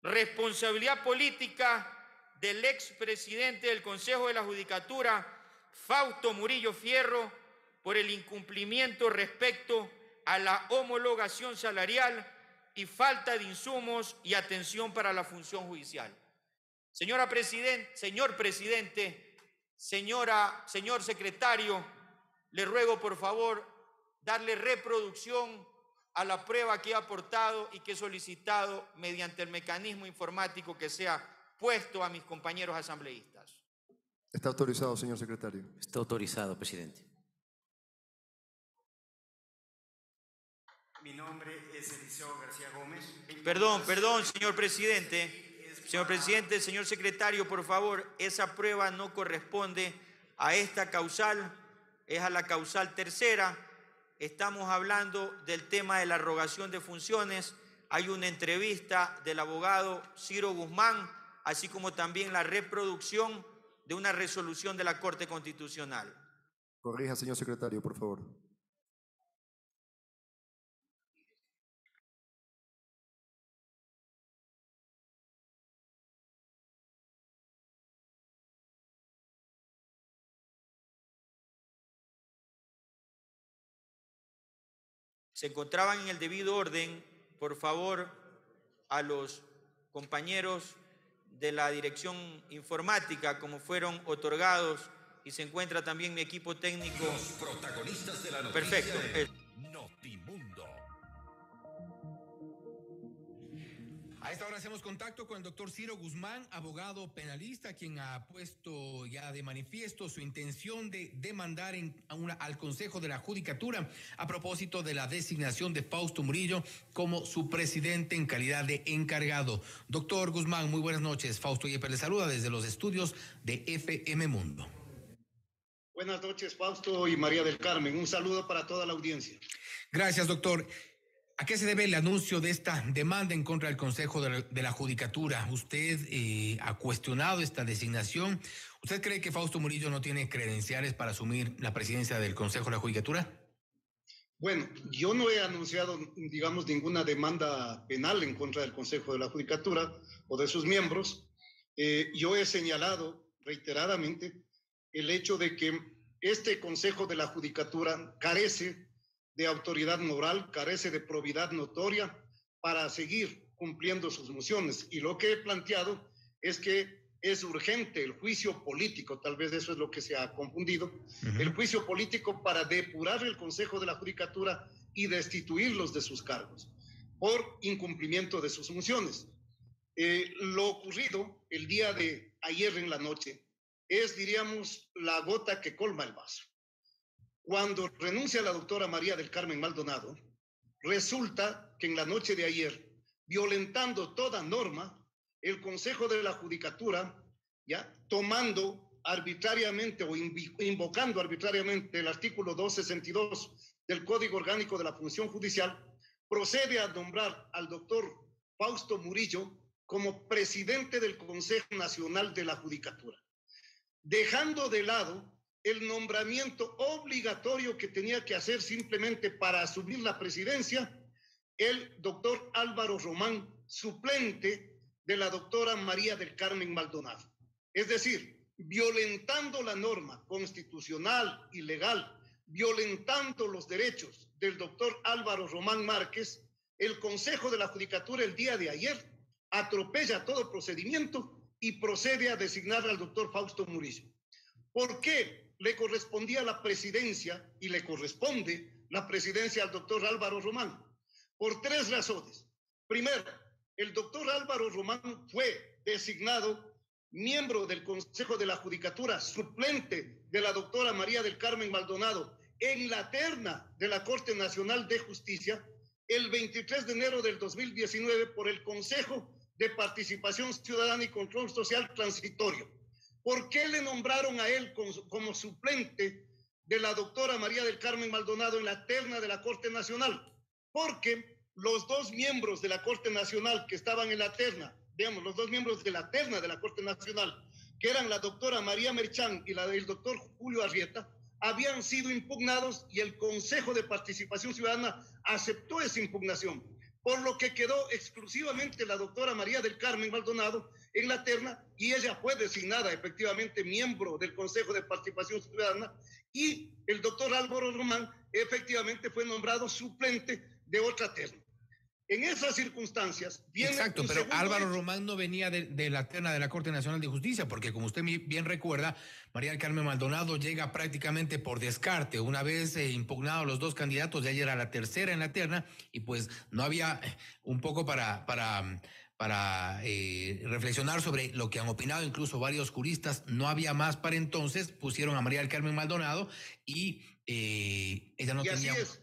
Responsabilidad política del expresidente del Consejo de la Judicatura, Fausto Murillo Fierro, por el incumplimiento respecto a la homologación salarial y falta de insumos y atención para la función judicial. Señor presidente, señor secretario, le ruego por favor darle reproducción a la prueba que he aportado y que he solicitado mediante el mecanismo informático que sea puesto a mis compañeros asambleístas. Está autorizado, señor secretario. Está autorizado, presidente. Mi nombre es Eliseo García Gómez. Perdón, señor presidente. Señor presidente, señor secretario, por favor, esa prueba no corresponde a esta causal, es a la causal tercera. Estamos hablando del tema de la arrogación de funciones. Hay una entrevista del abogado Ciro Guzmán, así como también la reproducción de una resolución de la Corte Constitucional. Corrija, señor secretario, por favor. Se encontraban en el debido orden, por favor, a los compañeros de la dirección informática, como fueron otorgados, y se encuentra también mi equipo técnico. Los protagonistas de la noticia. Perfecto. Notimundo. A esta hora hacemos contacto con el doctor Ciro Guzmán, abogado penalista, quien ha puesto ya de manifiesto su intención de demandar al Consejo de la Judicatura a propósito de la designación de Fausto Murillo como su presidente en calidad de encargado. Doctor Guzmán, muy buenas noches. Fausto Yepes le saluda desde los estudios de FM Mundo. Buenas noches, Fausto y María del Carmen. Un saludo para toda la audiencia. Gracias, doctor. ¿A qué se debe el anuncio de esta demanda en contra del Consejo de la Judicatura? Usted ha cuestionado esta designación. ¿Usted cree que Fausto Murillo no tiene credenciales para asumir la presidencia del Consejo de la Judicatura? Bueno, yo no he anunciado, digamos, ninguna demanda penal en contra del Consejo de la Judicatura o de sus miembros. Yo he señalado reiteradamente el hecho de que este Consejo de la Judicatura carece de autoridad moral, carece de probidad notoria para seguir cumpliendo sus funciones. Y lo que he planteado es que es urgente el juicio político, tal vez eso es lo que se ha confundido, el juicio político para depurar el Consejo de la Judicatura y destituirlos de sus cargos por incumplimiento de sus funciones. Lo ocurrido el día de ayer en la noche es, diríamos, la gota que colma el vaso. Cuando renuncia la doctora María del Carmen Maldonado, resulta que en la noche de ayer, violentando toda norma, el Consejo de la Judicatura, ya tomando arbitrariamente o invocando arbitrariamente el artículo 262 del Código Orgánico de la Función Judicial, procede a nombrar al doctor Fausto Murillo como presidente del Consejo Nacional de la Judicatura, dejando de lado el nombramiento obligatorio que tenía que hacer simplemente para asumir la presidencia el doctor Álvaro Román, suplente de la doctora María del Carmen Maldonado. Es decir, violentando la norma constitucional y legal, violentando los derechos del doctor Álvaro Román Márquez, el Consejo de la Judicatura el día de ayer atropella todo procedimiento y procede a designar al doctor Fausto Murillo. ¿Por qué le correspondía la presidencia y le corresponde la presidencia al doctor Álvaro Román? Por tres razones. Primero, el doctor Álvaro Román fue designado miembro del Consejo de la Judicatura, suplente de la doctora María del Carmen Maldonado en la terna de la Corte Nacional de Justicia el 23 de enero del 2019 por el Consejo de Participación Ciudadana y Control Social Transitorio. ¿Por qué le nombraron a él como suplente de la doctora María del Carmen Maldonado en la terna de la Corte Nacional? Porque los dos miembros de la Corte Nacional que estaban en la terna, digamos, los dos miembros de la terna de la Corte Nacional, que eran la doctora María Merchán y el doctor Julio Arrieta, habían sido impugnados y el Consejo de Participación Ciudadana aceptó esa impugnación, por lo que quedó exclusivamente la doctora María del Carmen Maldonado en la terna y ella fue designada efectivamente miembro del Consejo de Participación Ciudadana y el doctor Álvaro Román efectivamente fue nombrado suplente de otra terna. En esas circunstancias viene. Exacto, pero Álvaro Román no venía de la terna de la Corte Nacional de Justicia, porque como usted bien recuerda, María del Carmen Maldonado llega prácticamente por descarte. Una vez impugnados los dos candidatos, ya era la tercera en la terna, y pues no había un poco para reflexionar sobre lo que han opinado incluso varios juristas. No había más para entonces, pusieron a María del Carmen Maldonado y ella no tenía. Así es.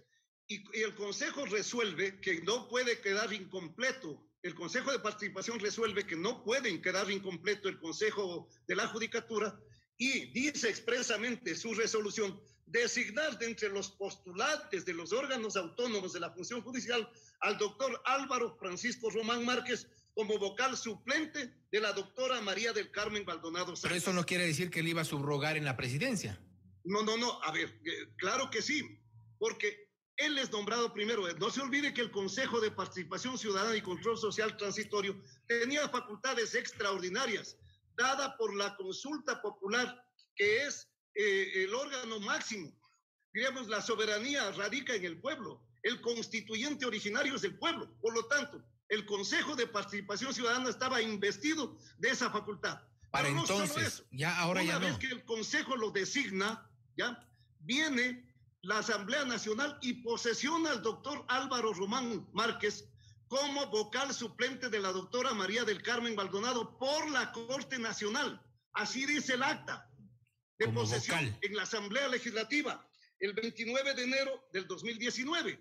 Y el Consejo resuelve que no puede quedar incompleto. El Consejo de Participación resuelve que no pueden quedar incompleto el Consejo de la Judicatura y dice expresamente su resolución designar de entre los postulantes de los órganos autónomos de la función judicial al doctor Álvaro Francisco Román Márquez como vocal suplente de la doctora María del Carmen Maldonado Sánchez. Pero eso no quiere decir que él iba a subrogar en la presidencia. No. A ver, claro que sí, porque él es nombrado primero. No se olvide que el Consejo de Participación Ciudadana y Control Social Transitorio tenía facultades extraordinarias, dada por la consulta popular, que es el órgano máximo. Digamos, la soberanía radica en el pueblo. El constituyente originario es el pueblo. Por lo tanto, el Consejo de Participación Ciudadana estaba investido de esa facultad. Para pero entonces, no solo eso. Ya ahora ya no. Una vez que el Consejo lo designa, ya viene la Asamblea Nacional y posesiona al doctor Álvaro Román Márquez como vocal suplente de la doctora María del Carmen Maldonado por la Corte Nacional. Así dice el acta de como posesión vocal en la Asamblea Legislativa el 29 de enero del 2019.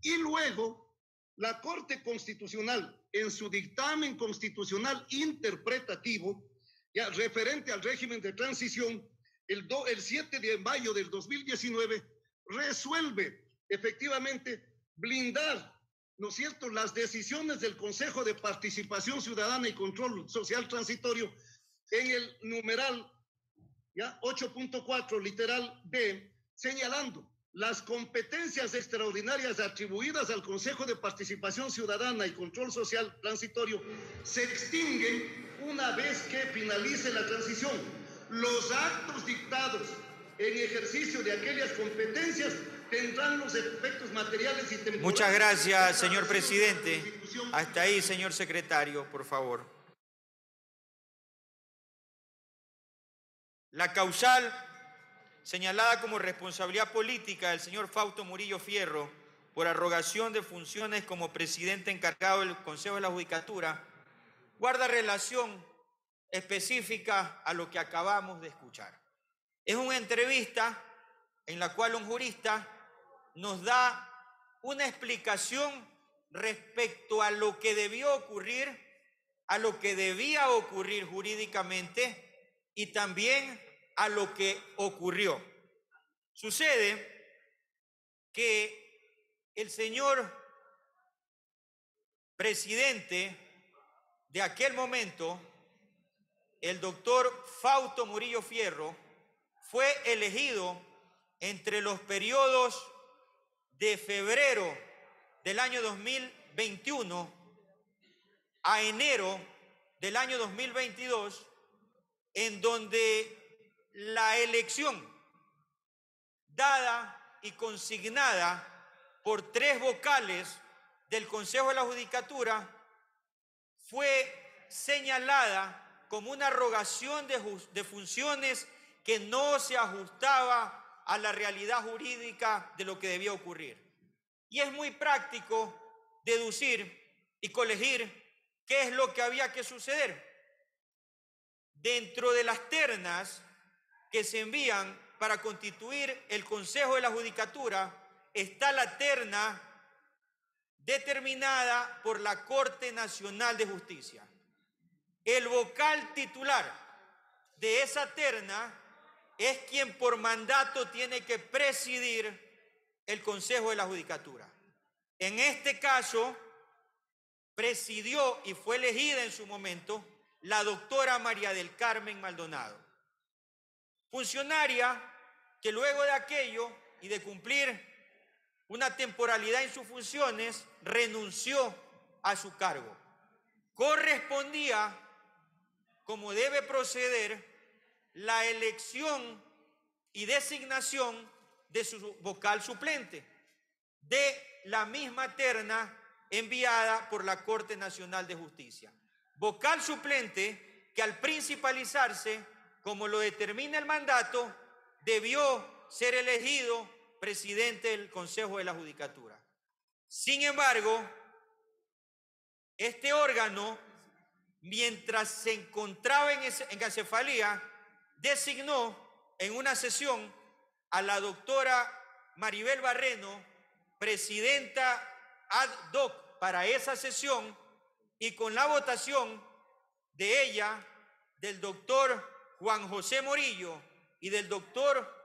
Y luego la Corte Constitucional, en su dictamen constitucional interpretativo, ya referente al régimen de transición, el 7 de mayo del 2019, resuelve efectivamente blindar, ¿no es cierto?, las decisiones del Consejo de Participación Ciudadana y Control Social Transitorio en el numeral 8.4, literal B, señalando las competencias extraordinarias atribuidas al Consejo de Participación Ciudadana y Control Social Transitorio se extinguen una vez que finalice la transición, los actos dictados en ejercicio de aquellas competencias tendrán los efectos materiales y temporales. Muchas gracias, señor presidente. Hasta ahí, señor secretario, por favor. La causal señalada como responsabilidad política del señor Fausto Murillo Fierro por arrogación de funciones como presidente encargado del Consejo de la Judicatura guarda relación específica a lo que acabamos de escuchar. Es una entrevista en la cual un jurista nos da una explicación respecto a lo que debió ocurrir, a lo que debía ocurrir jurídicamente y también a lo que ocurrió. Sucede que el señor presidente de aquel momento, el doctor Fausto Murillo Fierro, fue elegido entre los periodos de febrero del año 2021 a enero del año 2022, en donde la elección dada y consignada por 3 vocales del Consejo de la Judicatura fue señalada como una arrogación de funciones que no se ajustaba a la realidad jurídica de lo que debía ocurrir. Y es muy práctico deducir y colegir qué es lo que había que suceder. Dentro de las ternas que se envían para constituir el Consejo de la Judicatura está la terna determinada por la Corte Nacional de Justicia. El vocal titular de esa terna es quien por mandato tiene que presidir el Consejo de la Judicatura. En este caso, presidió y fue elegida en su momento la doctora María del Carmen Maldonado, funcionaria que luego de aquello y de cumplir una temporalidad en sus funciones, renunció a su cargo. Correspondía, como debe proceder, la elección y designación de su vocal suplente, de la misma terna enviada por la Corte Nacional de Justicia. Vocal suplente que al principalizarse, como lo determina el mandato, debió ser elegido presidente del Consejo de la Judicatura. Sin embargo, este órgano, mientras se encontraba en acefalía, designó en una sesión a la doctora Maribel Barreno, presidenta ad hoc para esa sesión, y con la votación de ella, del doctor Juan José Morillo y del doctor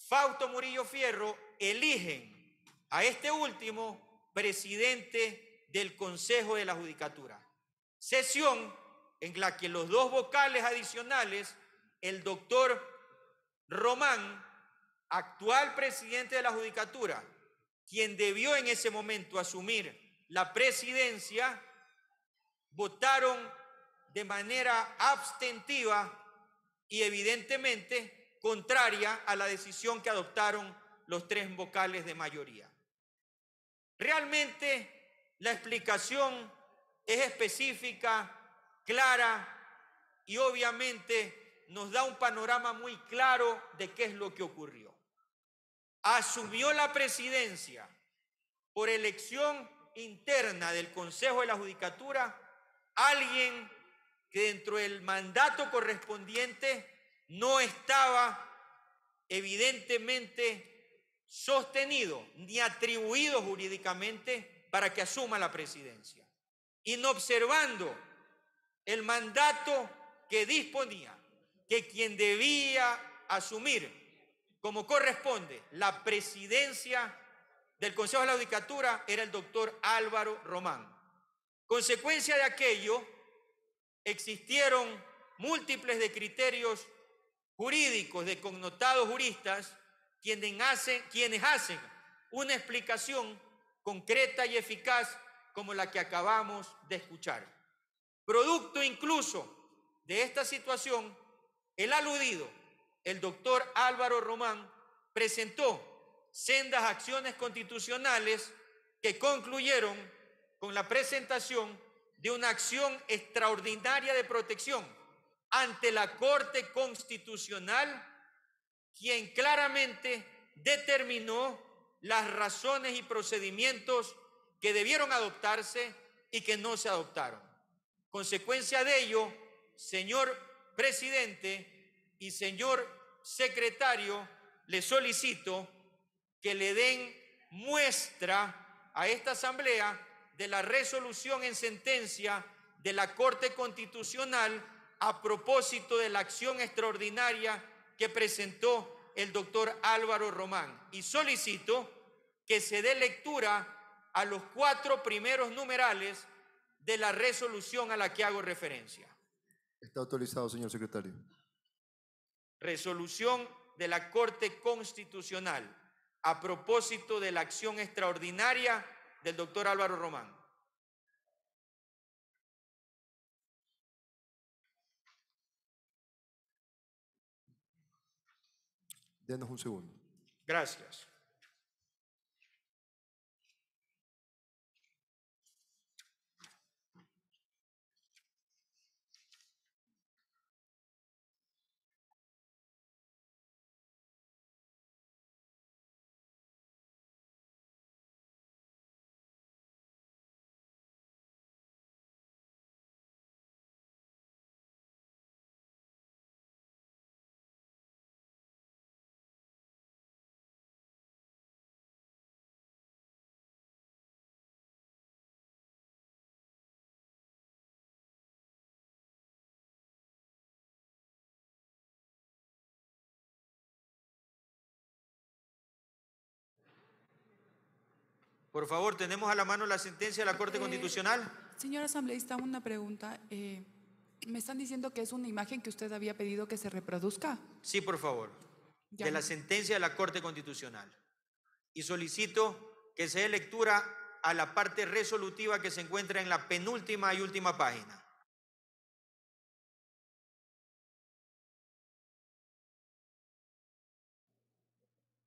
Fausto Murillo Fierro, eligen a este último presidente del Consejo de la Judicatura. Sesión en la que los 2 vocales adicionales, el doctor Román, actual presidente de la Judicatura, quien debió en ese momento asumir la presidencia, votaron de manera abstentiva y evidentemente contraria a la decisión que adoptaron los 3 vocales de mayoría. Realmente la explicación es específica, clara y obviamente nos da un panorama muy claro de qué es lo que ocurrió. Asumió la presidencia por elección interna del Consejo de la Judicatura alguien que dentro del mandato correspondiente no estaba evidentemente sostenido ni atribuido jurídicamente para que asuma la presidencia. Inobservando el mandato que disponía que quien debía asumir como corresponde la presidencia del Consejo de la Judicatura era el doctor Álvaro Román. Consecuencia de aquello, existieron múltiples de criterios jurídicos de connotados juristas quienes hacen una explicación concreta y eficaz como la que acabamos de escuchar. Producto incluso de esta situación, El aludido, el doctor Álvaro Román, presentó sendas acciones constitucionales que concluyeron con la presentación de una acción extraordinaria de protección ante la Corte Constitucional, quien claramente determinó las razones y procedimientos que debieron adoptarse y que no se adoptaron. Consecuencia de ello, señor presidente y señor secretario, le solicito que le den muestra a esta asamblea de la resolución en sentencia de la Corte Constitucional a propósito de la acción extraordinaria que presentó el doctor Álvaro Román, y solicito que se dé lectura a los 4 primeros numerales de la resolución a la que hago referencia. Está autorizado, señor secretario. Resolución de la Corte Constitucional a propósito de la acción extraordinaria del doctor Álvaro Román. Denos un segundo. Gracias. Por favor, tenemos a la mano la sentencia de la Corte Constitucional. Señor asambleísta, una pregunta. Me están diciendo que es una imagen que usted había pedido que se reproduzca. Sí, por favor. Ya. De la sentencia de la Corte Constitucional. Y solicito que se dé lectura a la parte resolutiva que se encuentra en la penúltima y última página.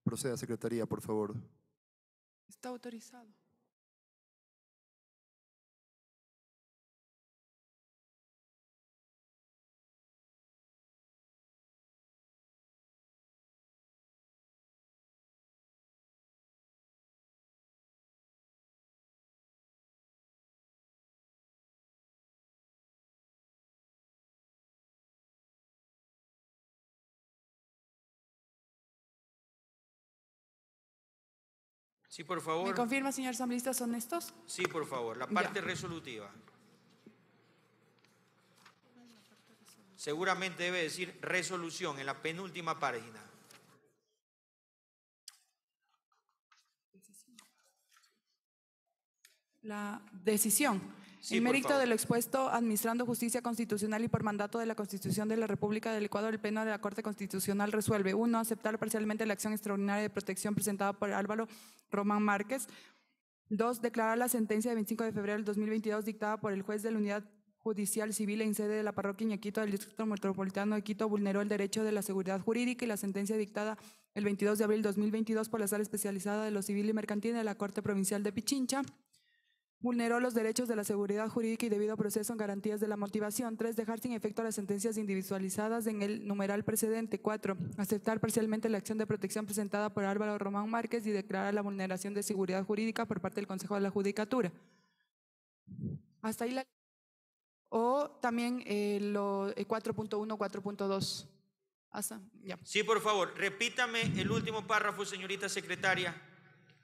Proceda, secretaría, por favor. Está autorizado. Sí, por favor. ¿Me confirma, señor asambleísta, son estos? Sí, por favor. La parte resolutiva. Seguramente debe decir resolución en la penúltima página. La decisión. Sí, en por mérito favor. de lo expuesto, administrando justicia constitucional y por mandato de la Constitución de la República del Ecuador, el Pleno de la Corte Constitucional resuelve: 1. Aceptar parcialmente la acción extraordinaria de protección presentada por Álvaro Román Márquez. 2. Declarar la sentencia de 25 de febrero del 2022 dictada por el juez de la Unidad Judicial Civil en sede de la Parroquia Iñaquito del Distrito Metropolitano de Quito vulneró el derecho de la seguridad jurídica, y la sentencia dictada el 22 de abril de 2022 por la Sala Especializada de lo Civil y Mercantil de la Corte Provincial de Pichincha vulneró los derechos de la seguridad jurídica y debido proceso en garantías de la motivación. 3. Dejar sin efecto las sentencias individualizadas en el numeral precedente. 4. Aceptar parcialmente la acción de protección presentada por Álvaro Román Márquez y declarar la vulneración de seguridad jurídica por parte del Consejo de la Judicatura. Hasta ahí la... O también 4.1, 4.2. Hasta, ya. Sí, por favor. Repítame el último párrafo, señorita secretaria.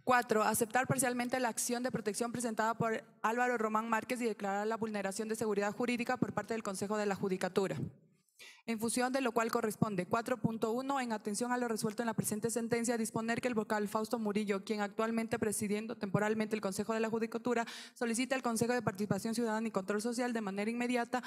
4. Aceptar parcialmente la acción de protección presentada por Álvaro Román Márquez y declarar la vulneración de seguridad jurídica por parte del Consejo de la Judicatura. En función de lo cual corresponde: 4.1. En atención a lo resuelto en la presente sentencia, disponer que el vocal Fausto Murillo, quien actualmente presidiendo temporalmente el Consejo de la Judicatura, solicita al Consejo de Participación Ciudadana y Control Social de manera inmediata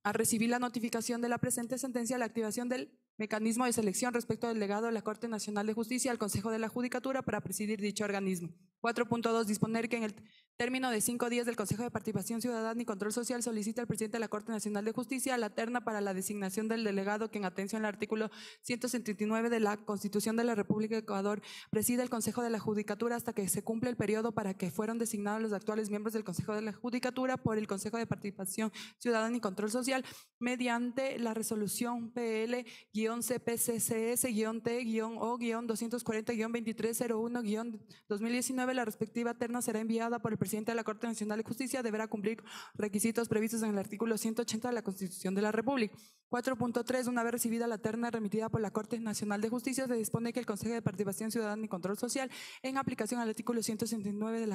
a recibir la notificación de la presente sentencia la activación del mecanismo de selección respecto del delegado de la Corte Nacional de Justicia al Consejo de la Judicatura para presidir dicho organismo. 4.2. Disponer que en el término de 5 días del Consejo de Participación Ciudadana y Control Social solicita al presidente de la Corte Nacional de Justicia la terna para la designación del delegado que, en atención al artículo 179 de la Constitución de la República de Ecuador, preside el Consejo de la Judicatura hasta que se cumpla el periodo para que fueron designados los actuales miembros del Consejo de la Judicatura por el Consejo de Participación Ciudadana y Control Social mediante la resolución PL-CPCS-T-O-240-2301-2019. La respectiva terna será enviada por el presidente de la Corte Nacional de Justicia. Deberá cumplir requisitos previstos en el artículo 180 de la Constitución de la República. 4.3. Una vez recibida la terna remitida por la Corte Nacional de Justicia, se dispone que el Consejo de Participación Ciudadana y Control Social, en aplicación al artículo 169 de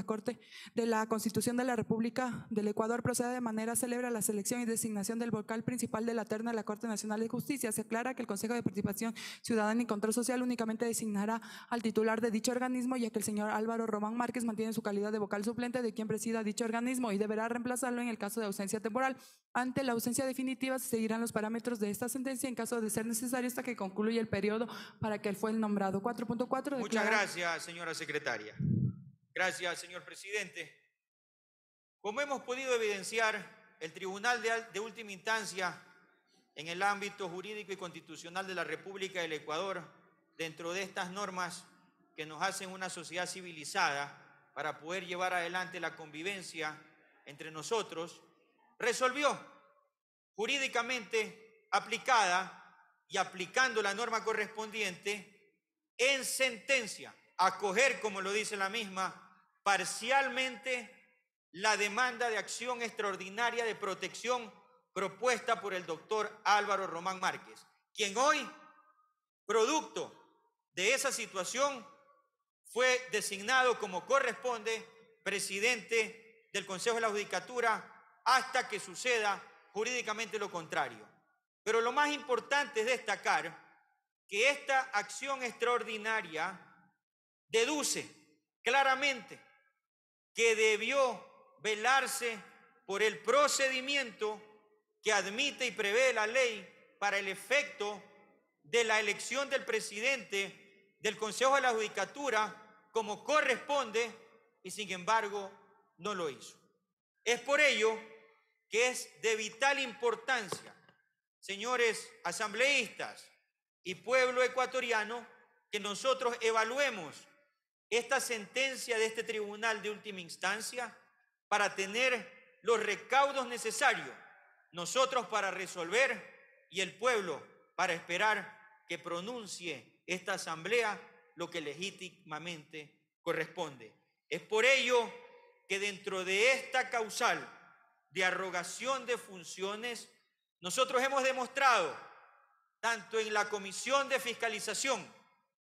la Constitución de la República del Ecuador, proceda de manera célere a la selección y designación del vocal principal de la terna de la Corte Nacional de Justicia. Se aclara que el Consejo de Participación Ciudadana y Control Social únicamente designará al titular de dicho organismo, ya que el señor Álvaro Román Márquez mantiene su calidad de vocal suplente de quien presida dicho organismo y deberá reemplazarlo en el caso de ausencia temporal. Ante la ausencia definitiva se seguirán los parámetros de esta sentencia en caso de ser necesario hasta que concluya el periodo para que él fue nombrado. 4.4. Muchas gracias, señora secretaria. Gracias, señor presidente. Como hemos podido evidenciar, el Tribunal de Última Instancia en el ámbito jurídico y constitucional de la República del Ecuador, dentro de estas normas que nos hacen una sociedad civilizada para poder llevar adelante la convivencia entre nosotros, resolvió jurídicamente aplicada y aplicando la norma correspondiente en sentencia, acoger, como lo dice la misma, parcialmente la demanda de acción extraordinaria de protección propuesta por el doctor Álvaro Román Márquez, quien hoy, producto de esa situación, fue designado como corresponde presidente del Consejo de la Judicatura hasta que suceda jurídicamente lo contrario. Pero lo más importante es destacar que esta acción extraordinaria deduce claramente que debió velarse por el procedimiento que admite y prevé la ley para el efecto de la elección del presidente del Consejo de la Judicatura como corresponde y sin embargo no lo hizo. Es por ello que es de vital importancia, señores asambleístas y pueblo ecuatoriano, que nosotros evaluemos esta sentencia de este tribunal de última instancia para tener los recaudos necesarios, nosotros para resolver y el pueblo para esperar que pronuncie esta asamblea lo que legítimamente corresponde. Es por ello que dentro de esta causal de arrogación de funciones, nosotros hemos demostrado, tanto en la Comisión de Fiscalización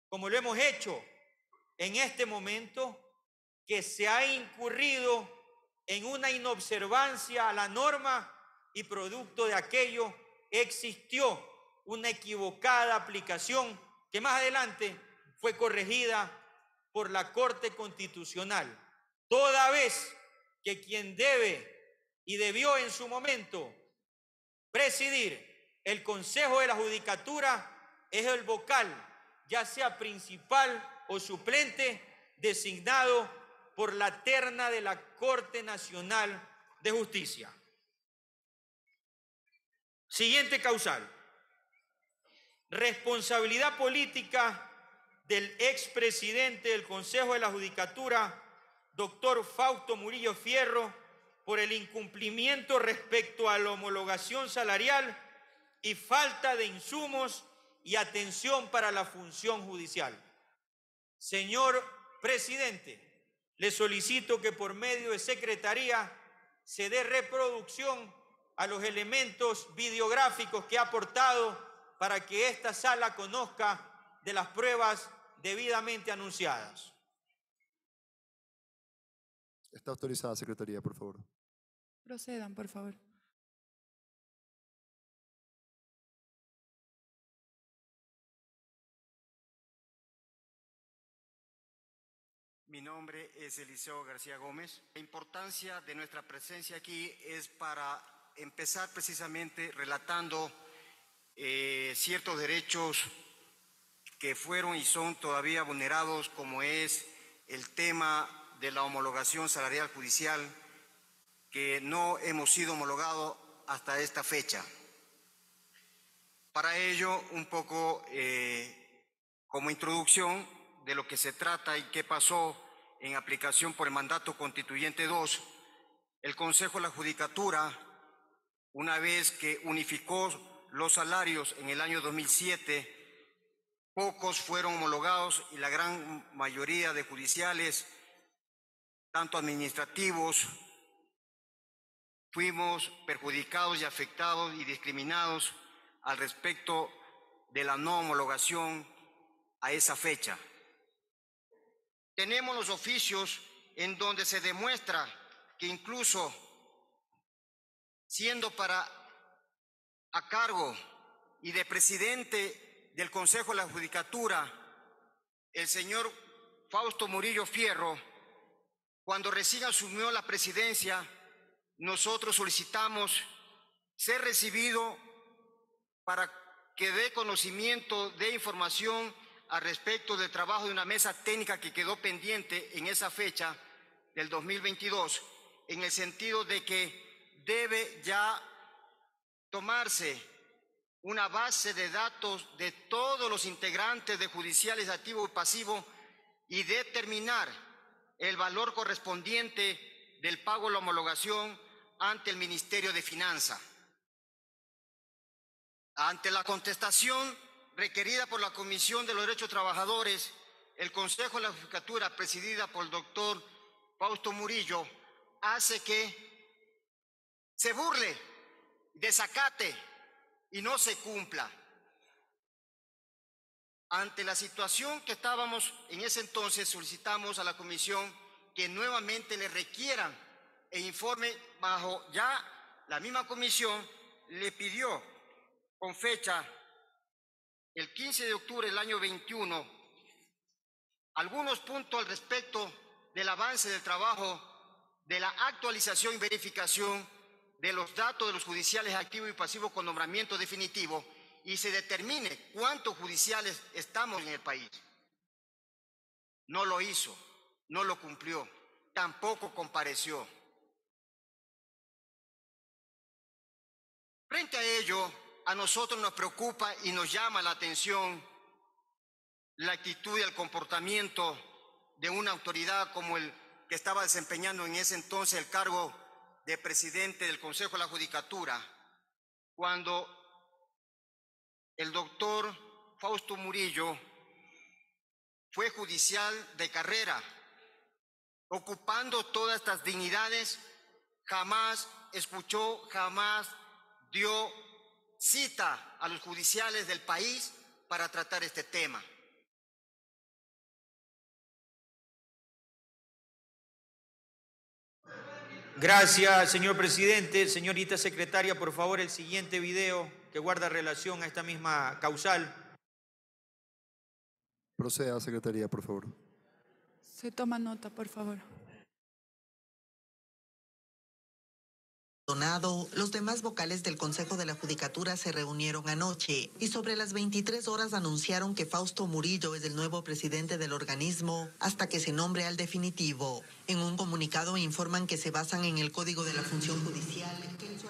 como lo hemos hecho en este momento, que se ha incurrido en una inobservancia a la norma y producto de aquello existió una equivocada aplicación que más adelante fue corregida por la Corte Constitucional, toda vez que quien debe y debió en su momento presidir el Consejo de la Judicatura es el vocal, ya sea principal o suplente, designado por la terna de la Corte Nacional de Justicia. Siguiente causal: responsabilidad política del expresidente del Consejo de la Judicatura, doctor Fausto Murillo Fierro, por el incumplimiento respecto a la homologación salarial y falta de insumos y atención para la función judicial. Señor presidente, le solicito que por medio de secretaría se dé reproducción a los elementos videográficos que ha aportado para que esta sala conozca de las pruebas debidamente anunciadas. Está autorizada, secretaría, por favor. Procedan, por favor. Mi nombre es Eliseo García Gómez. La importancia de nuestra presencia aquí es para empezar precisamente relatando ciertos derechos que fueron y son todavía vulnerados, como es el tema de la homologación salarial judicial que no hemos sido homologados hasta esta fecha. Para ello, un poco como introducción de lo que se trata y qué pasó en aplicación por el mandato constituyente 2, el Consejo de la Judicatura, una vez que unificó los salarios en el año 2007, pocos fueron homologados y la gran mayoría de judiciales, tanto administrativos, fuimos perjudicados y afectados y discriminados al respecto de la no homologación a esa fecha. Tenemos los oficios en donde se demuestra que incluso siendo a cargo y de presidente del Consejo de la Judicatura, el señor Fausto Murillo Fierro, cuando recién asumió la presidencia, nosotros solicitamos ser recibido para que dé conocimiento de información al respecto del trabajo de una mesa técnica que quedó pendiente en esa fecha del 2022, en el sentido de que debe ya tomarse una base de datos de todos los integrantes de judiciales activo y pasivo y determinar el valor correspondiente del pago de la homologación ante el Ministerio de Finanzas. Ante la contestación requerida por la Comisión de los Derechos Trabajadores, el Consejo de la Judicatura, presidida por el doctor Fausto Murillo, hace que se burle, desacate y no se cumpla. Ante la situación que estábamos en ese entonces, solicitamos a la Comisión que nuevamente le requieran e informe bajo ya la misma Comisión le pidió con fecha el 15 de octubre del año 21 algunos puntos al respecto del avance del trabajo, de la actualización y verificación de los datos de los judiciales activos y pasivos con nombramiento definitivo y se determine cuántos judiciales estamos en el país. No lo hizo, no lo cumplió, tampoco compareció. Frente a ello, a nosotros nos preocupa y nos llama la atención la actitud y el comportamiento de una autoridad como el que estaba desempeñando en ese entonces el cargo de presidente del Consejo de la Judicatura, cuando el doctor Fausto Murillo fue judicial de carrera, ocupando todas estas dignidades, jamás escuchó, jamás dio cita a los judiciales del país para tratar este tema. Gracias, señor presidente. Señorita secretaria, por favor, el siguiente video que guarda relación a esta misma causal. Proceda, secretaría, por favor. Se toma nota, por favor. Los demás vocales del Consejo de la Judicatura se reunieron anoche y sobre las 23 horas anunciaron que Fausto Murillo es el nuevo presidente del organismo hasta que se nombre al definitivo. En un comunicado informan que se basan en el Código de la Función Judicial.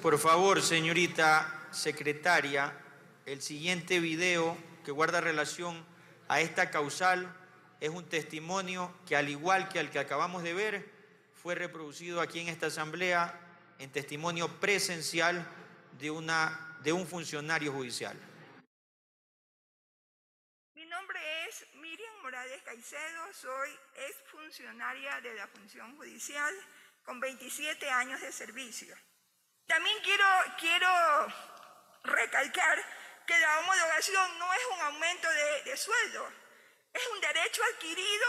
Por favor, señorita secretaria, el siguiente video que guarda relación a esta causal es un testimonio que, al igual que el que acabamos de ver, fue reproducido aquí en esta asamblea en testimonio presencial de un funcionario judicial. Mi nombre es Miriam Morales Caicedo, soy exfuncionaria de la función judicial con 27 años de servicio. También quiero recalcar que la homologación no es un aumento de sueldo, es un derecho adquirido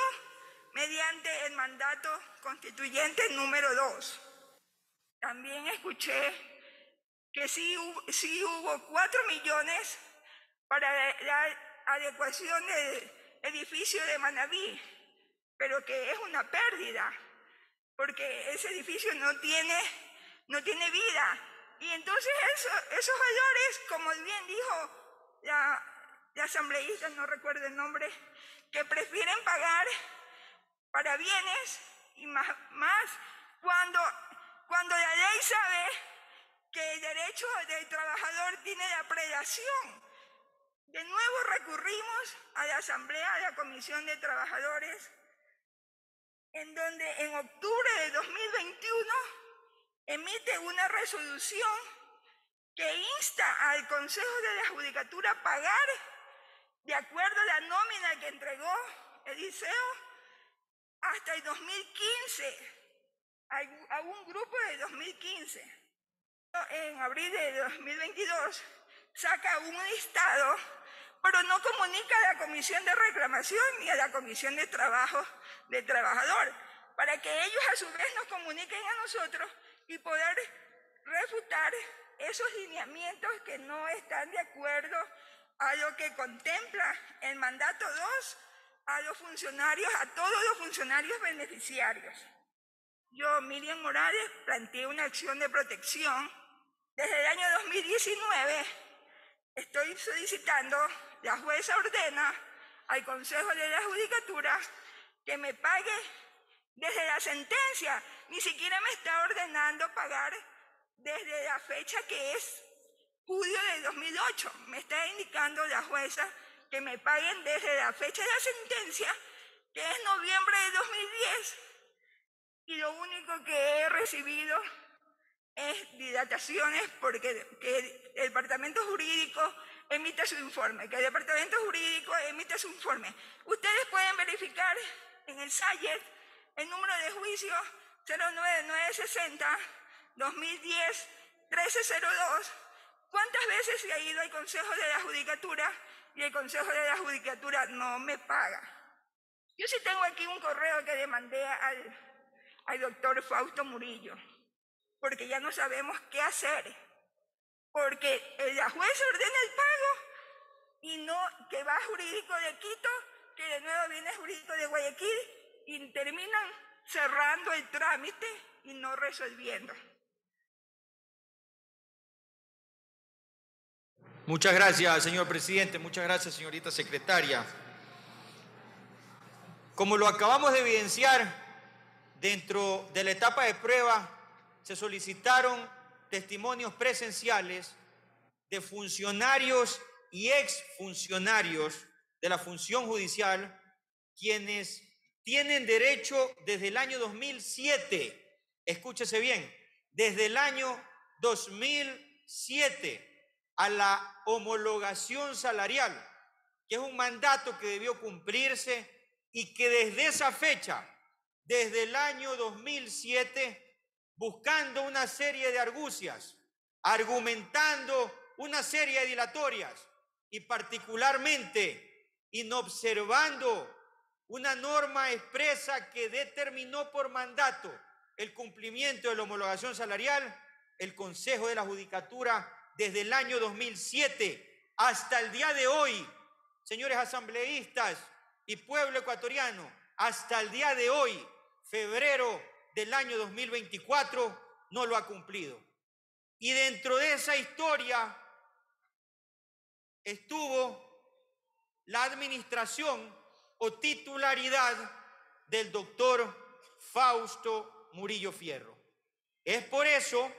mediante el mandato constituyente número 2. También escuché que sí hubo 4 millones para la adecuación del edificio de Manabí, pero que es una pérdida, porque ese edificio no tiene vida. Y entonces esos valores, como bien dijo la asambleísta, no recuerdo el nombre, que prefieren pagar para bienes y más cuando la ley sabe que el derecho del trabajador tiene la predación. De nuevo recurrimos a la Asamblea de la Comisión de Trabajadores, en donde en octubre de 2021 emite una resolución que insta al Consejo de la Judicatura a pagar, de acuerdo a la nómina que entregó el liceo, hasta el 2015, a un grupo de 2015. En abril de 2022 saca un listado, pero no comunica a la Comisión de Reclamación ni a la Comisión de Trabajo del Trabajador, para que ellos a su vez nos comuniquen a nosotros y poder refutar esos lineamientos que no están de acuerdo a lo que contempla el mandato 2 a los funcionarios, a todos los funcionarios beneficiarios. Yo, Miriam Morales, planteé una acción de protección. Desde el año 2019 estoy solicitando, la jueza ordena al Consejo de la Judicatura que me pague desde la sentencia. Ni siquiera me está ordenando pagar desde la fecha que es julio de 2008. Me está indicando la jueza que me paguen desde la fecha de la sentencia, que es noviembre de 2010, y lo único que he recibido es dilataciones porque el departamento jurídico emite su informe, Ustedes pueden verificar en el SAYET el número de juicio 09960-2010-1302, cuántas veces se ha ido al Consejo de la Judicatura y el Consejo de la Judicatura no me paga. Yo sí tengo aquí un correo que le mandé al doctor Fausto Murillo, porque ya no sabemos qué hacer, porque la jueza ordena el pago y no que va jurídico de Quito, que de nuevo viene jurídico de Guayaquil y terminan cerrando el trámite y no resolviendo. Muchas gracias, señor presidente. Muchas gracias, señorita secretaria. Como lo acabamos de evidenciar, dentro de la etapa de prueba se solicitaron testimonios presenciales de funcionarios y exfuncionarios de la función judicial, quienes tienen derecho desde el año 2007, escúchese bien, desde el año 2007 a la homologación salarial, que es un mandato que debió cumplirse y que desde esa fecha, desde el año 2007, buscando una serie de argucias, argumentando una serie de dilatorias y particularmente inobservando una norma expresa que determinó por mandato el cumplimiento de la homologación salarial, el Consejo de la Judicatura desde el año 2007 hasta el día de hoy, señores asambleístas y pueblo ecuatoriano, hasta el día de hoy, febrero del año 2024, no lo ha cumplido. Y dentro de esa historia estuvo la administración o titularidad del doctor Fausto Murillo Fierro. Es por eso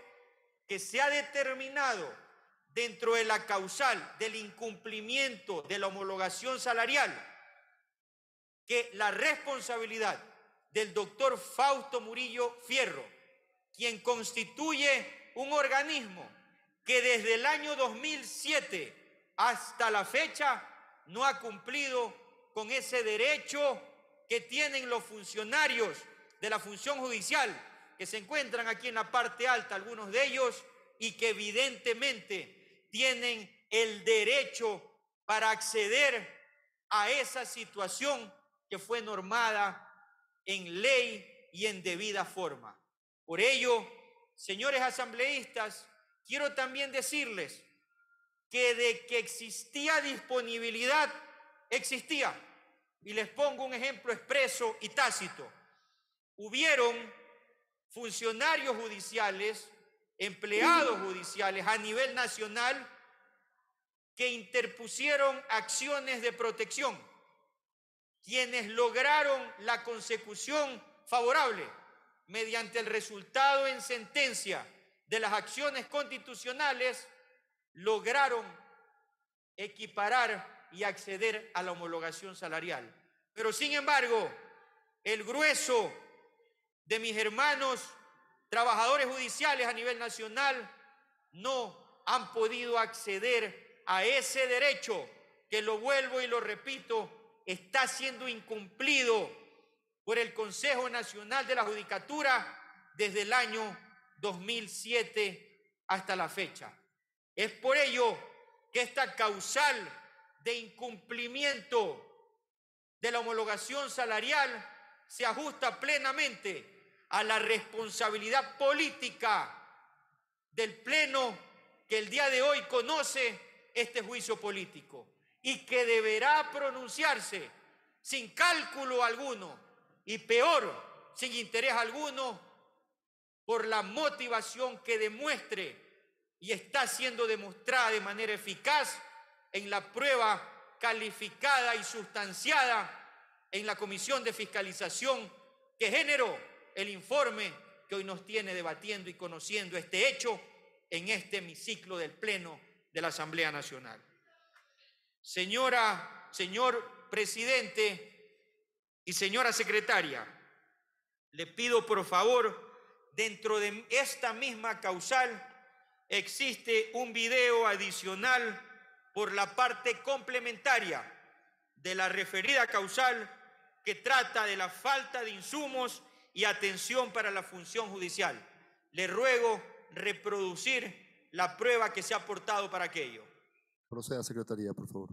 que se ha determinado dentro de la causal del incumplimiento de la homologación salarial que la responsabilidad del doctor Fausto Murillo Fierro, quien constituye un organismo que desde el año 2007 hasta la fecha no ha cumplido con ese derecho que tienen los funcionarios de la función judicial, que se encuentran aquí en la parte alta, algunos de ellos, y que evidentemente tienen el derecho para acceder a esa situación que fue normada en ley y en debida forma. Por ello, señores asambleístas, quiero también decirles que de que existía disponibilidad, existía. Y les pongo un ejemplo expreso y tácito. Hubieron funcionarios judiciales, empleados judiciales a nivel nacional que interpusieron acciones de protección, quienes lograron la consecución favorable mediante el resultado en sentencia de las acciones constitucionales, lograron equiparar y acceder a la homologación salarial. Pero sin embargo, el grueso de mis hermanos trabajadores judiciales a nivel nacional no han podido acceder a ese derecho que, lo vuelvo y lo repito, está siendo incumplido por el Consejo Nacional de la Judicatura desde el año 2007 hasta la fecha. Es por ello que esta causal de incumplimiento de la homologación salarial se ajusta plenamente a la responsabilidad política del Pleno que el día de hoy conoce este juicio político y que deberá pronunciarse sin cálculo alguno y peor, sin interés alguno, por la motivación que demuestre y está siendo demostrada de manera eficaz en la prueba calificada y sustanciada en la Comisión de Fiscalización que generó el informe que hoy nos tiene debatiendo y conociendo este hecho en este hemiciclo del Pleno de la Asamblea Nacional. Señor presidente y señora secretaria, le pido por favor, dentro de esta misma causal existe un video adicional por la parte complementaria de la referida causal que trata de la falta de insumos y atención para la función judicial. Le ruego reproducir la prueba que se ha aportado para aquello. Proceda, Secretaría, por favor.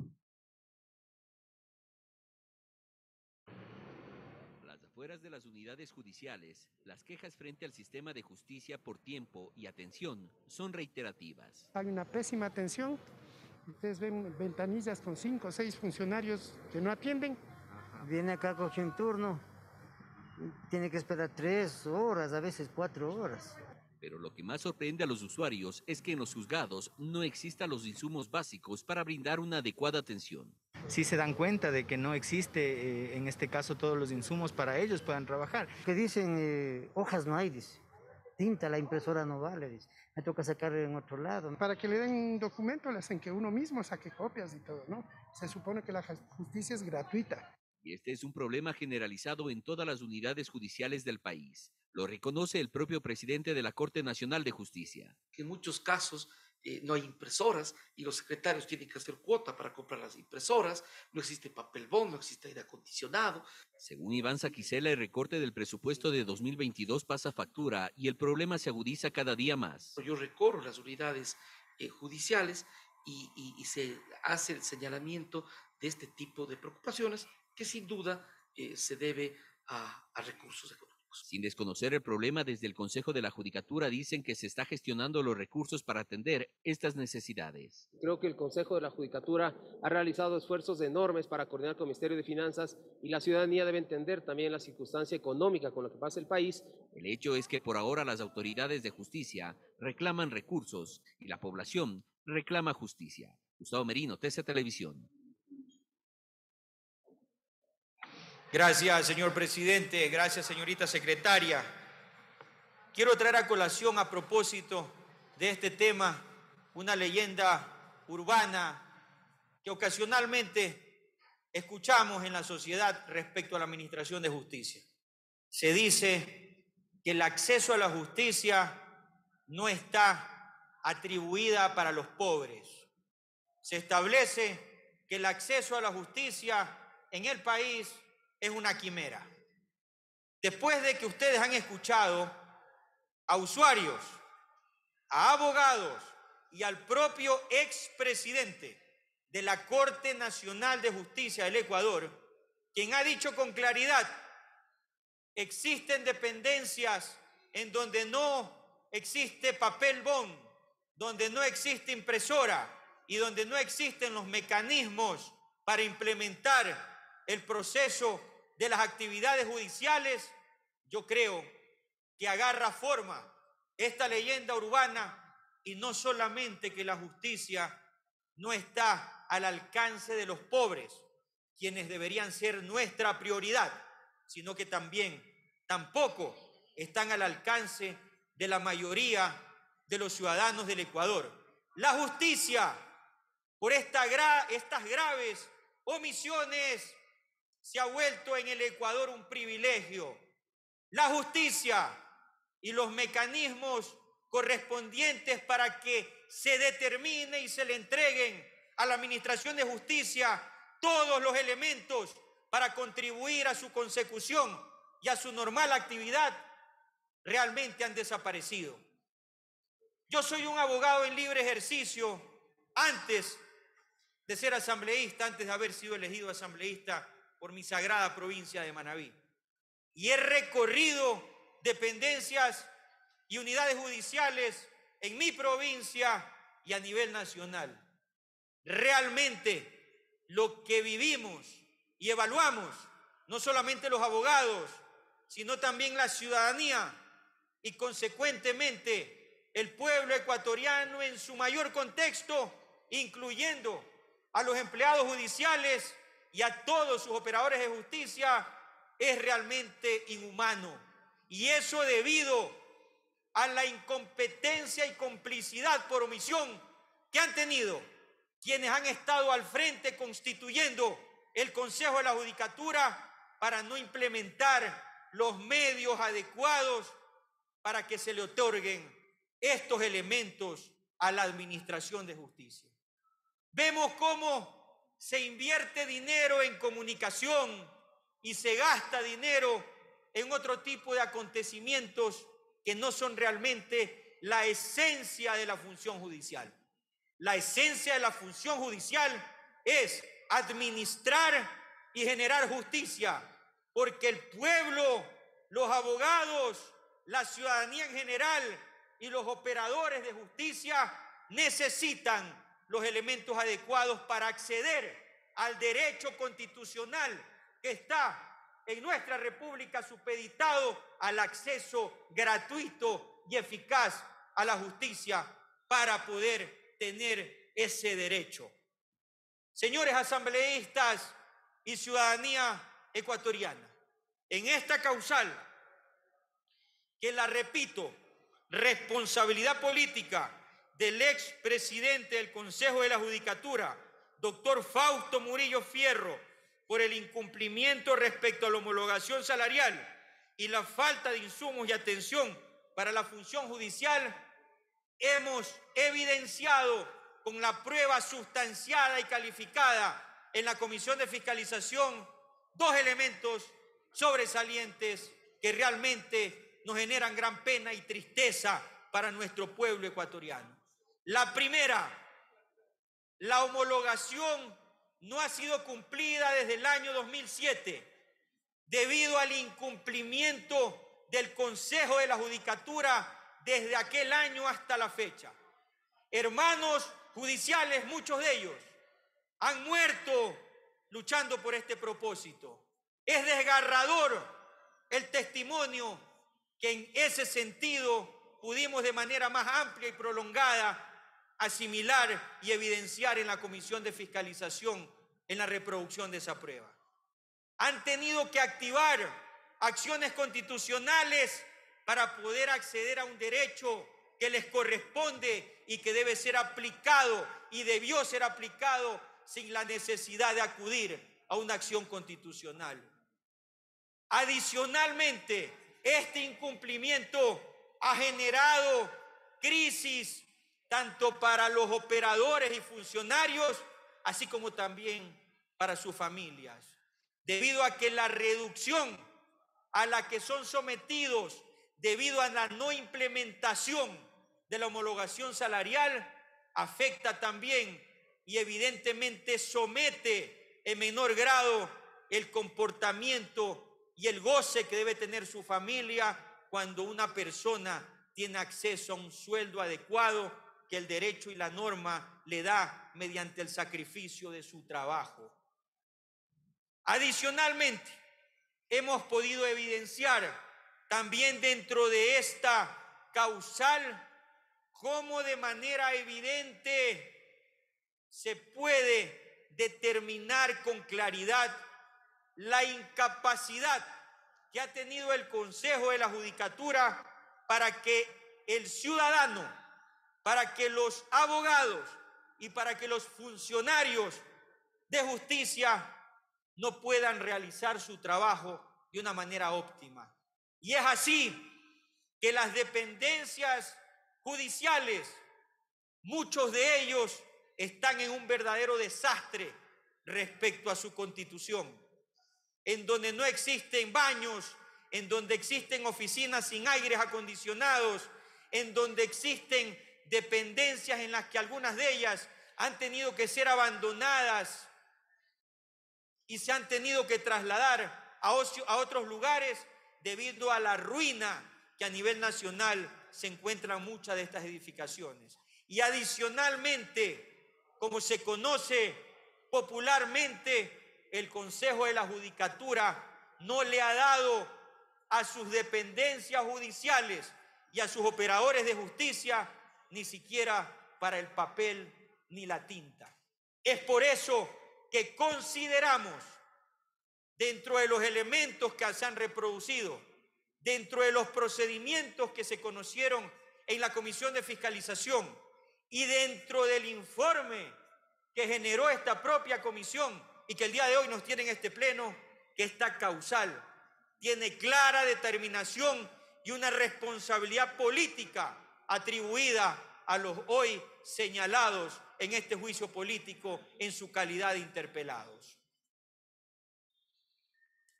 A las afueras de las unidades judiciales, las quejas frente al sistema de justicia por tiempo y atención son reiterativas. Hay una pésima atención. Ustedes ven ventanillas con 5 o 6 funcionarios que no atienden. Viene acá, coge un turno, tiene que esperar 3 horas, a veces 4 horas. Pero lo que más sorprende a los usuarios es que en los juzgados no existan los insumos básicos para brindar una adecuada atención. Sí se dan cuenta de que no existe, en este caso, todos los insumos para ellos puedan trabajar. Que dicen, hojas no hay, dice. Tinta, la impresora no vale, dice. Me toca sacar en otro lado. Para que le den un documento le hacen que uno mismo saque copias y todo, ¿no? Se supone que la justicia es gratuita. Y este es un problema generalizado en todas las unidades judiciales del país. Lo reconoce el propio presidente de la Corte Nacional de Justicia. En muchos casos no hay impresoras y los secretarios tienen que hacer cuota para comprar las impresoras, no existe papel bond, no existe aire acondicionado. Según Iván Saquicela, el recorte del presupuesto de 2022 pasa factura y el problema se agudiza cada día más. Yo recorro las unidades judiciales y se hace el señalamiento de este tipo de preocupaciones que sin duda se debe a recursos económicos. Sin desconocer el problema, desde el Consejo de la Judicatura dicen que se está gestionando los recursos para atender estas necesidades. Creo que el Consejo de la Judicatura ha realizado esfuerzos enormes para coordinar con el Ministerio de Finanzas y la ciudadanía debe entender también la circunstancia económica con la que pasa el país. El hecho es que por ahora las autoridades de justicia reclaman recursos y la población reclama justicia. Gustavo Merino, TC Televisión. Gracias, señor presidente. Gracias, señorita secretaria. Quiero traer a colación, a propósito de este tema, una leyenda urbana que ocasionalmente escuchamos en la sociedad respecto a la administración de justicia. Se dice que el acceso a la justicia no está atribuida para los pobres. Se establece que el acceso a la justicia en el país es una quimera. Después de que ustedes han escuchado a usuarios, a abogados y al propio expresidente de la Corte Nacional de Justicia del Ecuador, quien ha dicho con claridad, existen dependencias en donde no existe papel bond, donde no existe impresora y donde no existen los mecanismos para implementar el proceso de las actividades judiciales, yo creo que agarra forma esta leyenda urbana y no solamente que la justicia no está al alcance de los pobres, quienes deberían ser nuestra prioridad, sino que también tampoco están al alcance de la mayoría de los ciudadanos del Ecuador. La justicia, por estas graves omisiones, se ha vuelto en el Ecuador un privilegio. La justicia y los mecanismos correspondientes para que se determine y se le entreguen a la Administración de Justicia todos los elementos para contribuir a su consecución y a su normal actividad, realmente han desaparecido. Yo soy un abogado en libre ejercicio antes de ser asambleísta, antes de haber sido elegido asambleísta por mi sagrada provincia de Manabí. Y he recorrido dependencias y unidades judiciales en mi provincia y a nivel nacional. Realmente lo que vivimos y evaluamos, no solamente los abogados, sino también la ciudadanía y consecuentemente el pueblo ecuatoriano en su mayor contexto, incluyendo a los empleados judiciales y a todos sus operadores de justicia, es realmente inhumano. Y eso debido a la incompetencia y complicidad por omisión que han tenido quienes han estado al frente constituyendo el Consejo de la Judicatura para no implementar los medios adecuados para que se le otorguen estos elementos a la Administración de Justicia. Vemos cómo se invierte dinero en comunicación y se gasta dinero en otro tipo de acontecimientos que no son realmente la esencia de la función judicial. La esencia de la función judicial es administrar y generar justicia, porque el pueblo, los abogados, la ciudadanía en general y los operadores de justicia necesitan los elementos adecuados para acceder al derecho constitucional que está en nuestra República supeditado al acceso gratuito y eficaz a la justicia para poder tener ese derecho. Señores asambleístas y ciudadanía ecuatoriana, en esta causal, que la repito, responsabilidad política del expresidente del Consejo de la Judicatura, doctor Fausto Murillo Fierro, por el incumplimiento respecto a la homologación salarial y la falta de insumos y atención para la función judicial, hemos evidenciado con la prueba sustanciada y calificada en la Comisión de Fiscalización dos elementos sobresalientes que realmente nos generan gran pena y tristeza para nuestro pueblo ecuatoriano. La primera, la homologación no ha sido cumplida desde el año 2007 debido al incumplimiento del Consejo de la Judicatura desde aquel año hasta la fecha. Hermanos judiciales, muchos de ellos, han muerto luchando por este propósito. Es desgarrador el testimonio que en ese sentido pudimos de manera más amplia y prolongada asimilar y evidenciar en la Comisión de Fiscalización en la reproducción de esa prueba. Han tenido que activar acciones constitucionales para poder acceder a un derecho que les corresponde y que debe ser aplicado y debió ser aplicado sin la necesidad de acudir a una acción constitucional. Adicionalmente, este incumplimiento ha generado crisis tanto para los operadores y funcionarios, así como también para sus familias, debido a que la reducción a la que son sometidos debido a la no implementación de la homologación salarial afecta también y evidentemente somete en menor grado el comportamiento y el goce que debe tener su familia cuando una persona tiene acceso a un sueldo adecuado que el derecho y la norma le da mediante el sacrificio de su trabajo. Adicionalmente, hemos podido evidenciar también dentro de esta causal cómo de manera evidente se puede determinar con claridad la incapacidad que ha tenido el Consejo de la Judicatura para que el ciudadano, para que los abogados y para que los funcionarios de justicia no puedan realizar su trabajo de una manera óptima. Y es así que las dependencias judiciales, muchos de ellos están en un verdadero desastre respecto a su constitución, en donde no existen baños, en donde existen oficinas sin aires acondicionados, en donde existen dependencias en las que algunas de ellas han tenido que ser abandonadas y se han tenido que trasladar a otros lugares debido a la ruina que a nivel nacional se encuentran muchas de estas edificaciones. Y adicionalmente, como se conoce popularmente, el Consejo de la Judicatura no le ha dado a sus dependencias judiciales y a sus operadores de justicia ni siquiera para el papel ni la tinta. Es por eso que consideramos, dentro de los elementos que se han reproducido, dentro de los procedimientos que se conocieron en la Comisión de Fiscalización y dentro del informe que generó esta propia comisión y que el día de hoy nos tiene en este pleno, que esta causal tiene clara determinación y una responsabilidad política atribuida a los hoy señalados en este juicio político en su calidad de interpelados.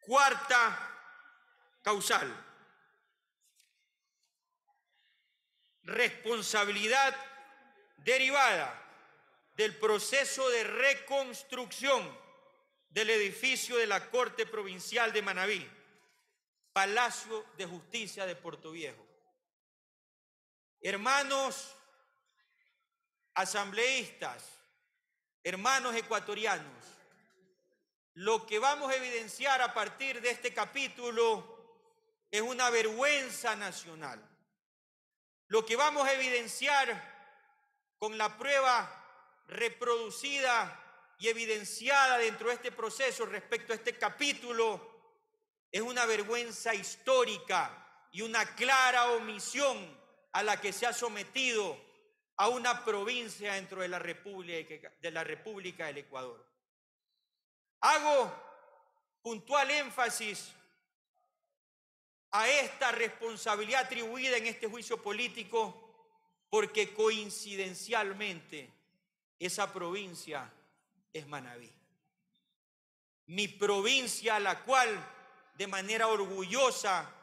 Cuarta causal: responsabilidad derivada del proceso de reconstrucción del edificio de la Corte Provincial de Manabí, Palacio de Justicia de Portoviejo. Hermanos asambleístas, hermanos ecuatorianos, lo que vamos a evidenciar a partir de este capítulo es una vergüenza nacional. Lo que vamos a evidenciar con la prueba reproducida y evidenciada dentro de este proceso respecto a este capítulo es una vergüenza histórica y una clara omisión a la que se ha sometido a una provincia dentro de la República del Ecuador. Hago puntual énfasis a esta responsabilidad atribuida en este juicio político porque coincidencialmente esa provincia es Manabí. Mi provincia, a la cual de manera orgullosa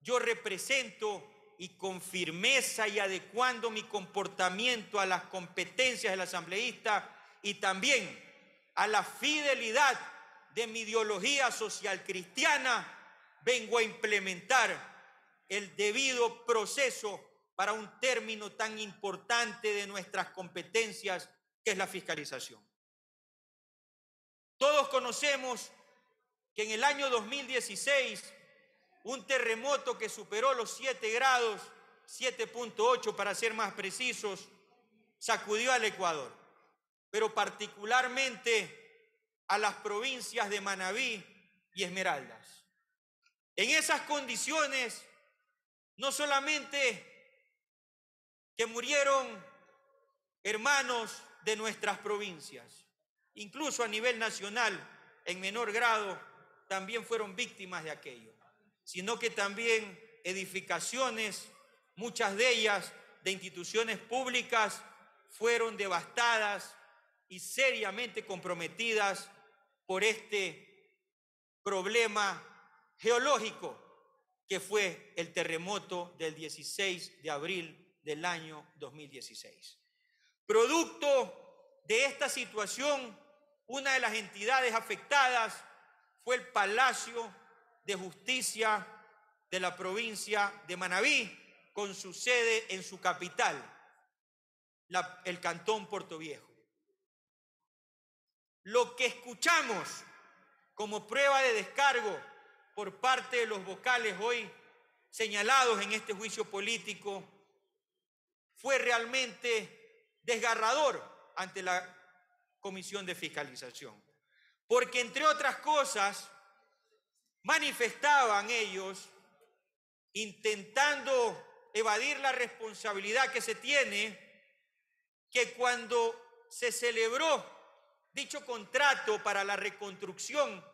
yo represento y con firmeza y adecuando mi comportamiento a las competencias del asambleísta y también a la fidelidad de mi ideología social cristiana, vengo a implementar el debido proceso para un término tan importante de nuestras competencias, que es la fiscalización. Todos conocemos que en el año 2016, un terremoto que superó los 7 grados, 7.8 para ser más precisos, sacudió al Ecuador, pero particularmente a las provincias de Manabí y Esmeraldas. En esas condiciones, no solamente que murieron hermanos de nuestras provincias, incluso a nivel nacional, en menor grado, también fueron víctimas de aquello, sino que también edificaciones, muchas de ellas de instituciones públicas, fueron devastadas y seriamente comprometidas por este problema geológico que fue el terremoto del 16 de abril del año 2016. Producto de esta situación, una de las entidades afectadas fue el Palacio de Justicia de la provincia de Manabí, con su sede en su capital, el cantón Portoviejo. Lo que escuchamos como prueba de descargo por parte de los vocales hoy señalados en este juicio político fue realmente desgarrador ante la Comisión de Fiscalización, porque entre otras cosas manifestaban ellos, intentando evadir la responsabilidad que se tiene, que cuando se celebró dicho contrato para la reconstrucción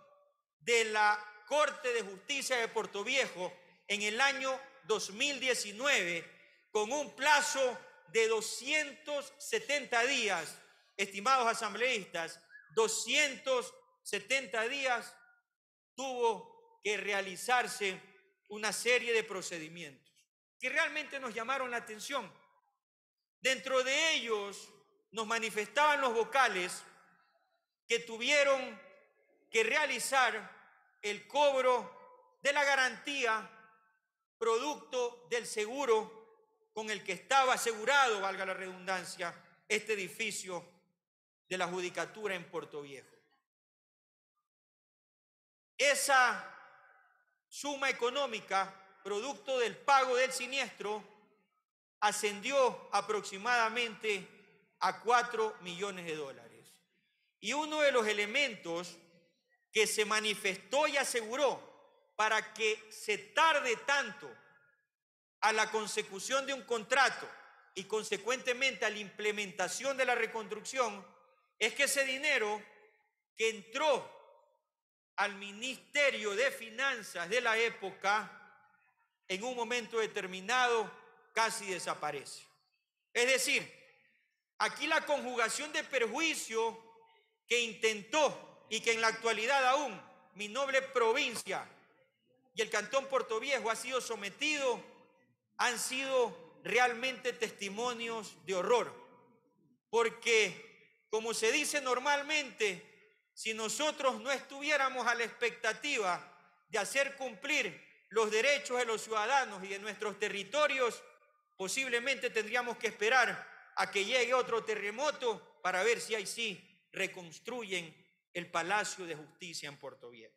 de la Corte de Justicia de Portoviejo en el año 2019, con un plazo de 270 días, estimados asambleístas, 270 días, tuvo que realizarse una serie de procedimientos que realmente nos llamaron la atención. Dentro de ellos nos manifestaban los vocales que tuvieron que realizar el cobro de la garantía producto del seguro con el que estaba asegurado, valga la redundancia, este edificio de la Judicatura en Portoviejo. Esa suma económica, producto del pago del siniestro, ascendió aproximadamente a 4 millones de dólares. Y uno de los elementos que se manifestó y aseguró para que se tarde tanto a la consecución de un contrato y consecuentemente a la implementación de la reconstrucción es que ese dinero que entró al Ministerio de Finanzas de la época, en un momento determinado casi desaparece. Es decir, aquí la conjugación de perjuicio que intentó y que en la actualidad aún mi noble provincia y el Cantón Portoviejo ha sido sometido, han sido realmente testimonios de horror. Porque, como se dice normalmente, si nosotros no estuviéramos a la expectativa de hacer cumplir los derechos de los ciudadanos y de nuestros territorios, posiblemente tendríamos que esperar a que llegue otro terremoto para ver si ahí sí reconstruyen el Palacio de Justicia en Portoviejo.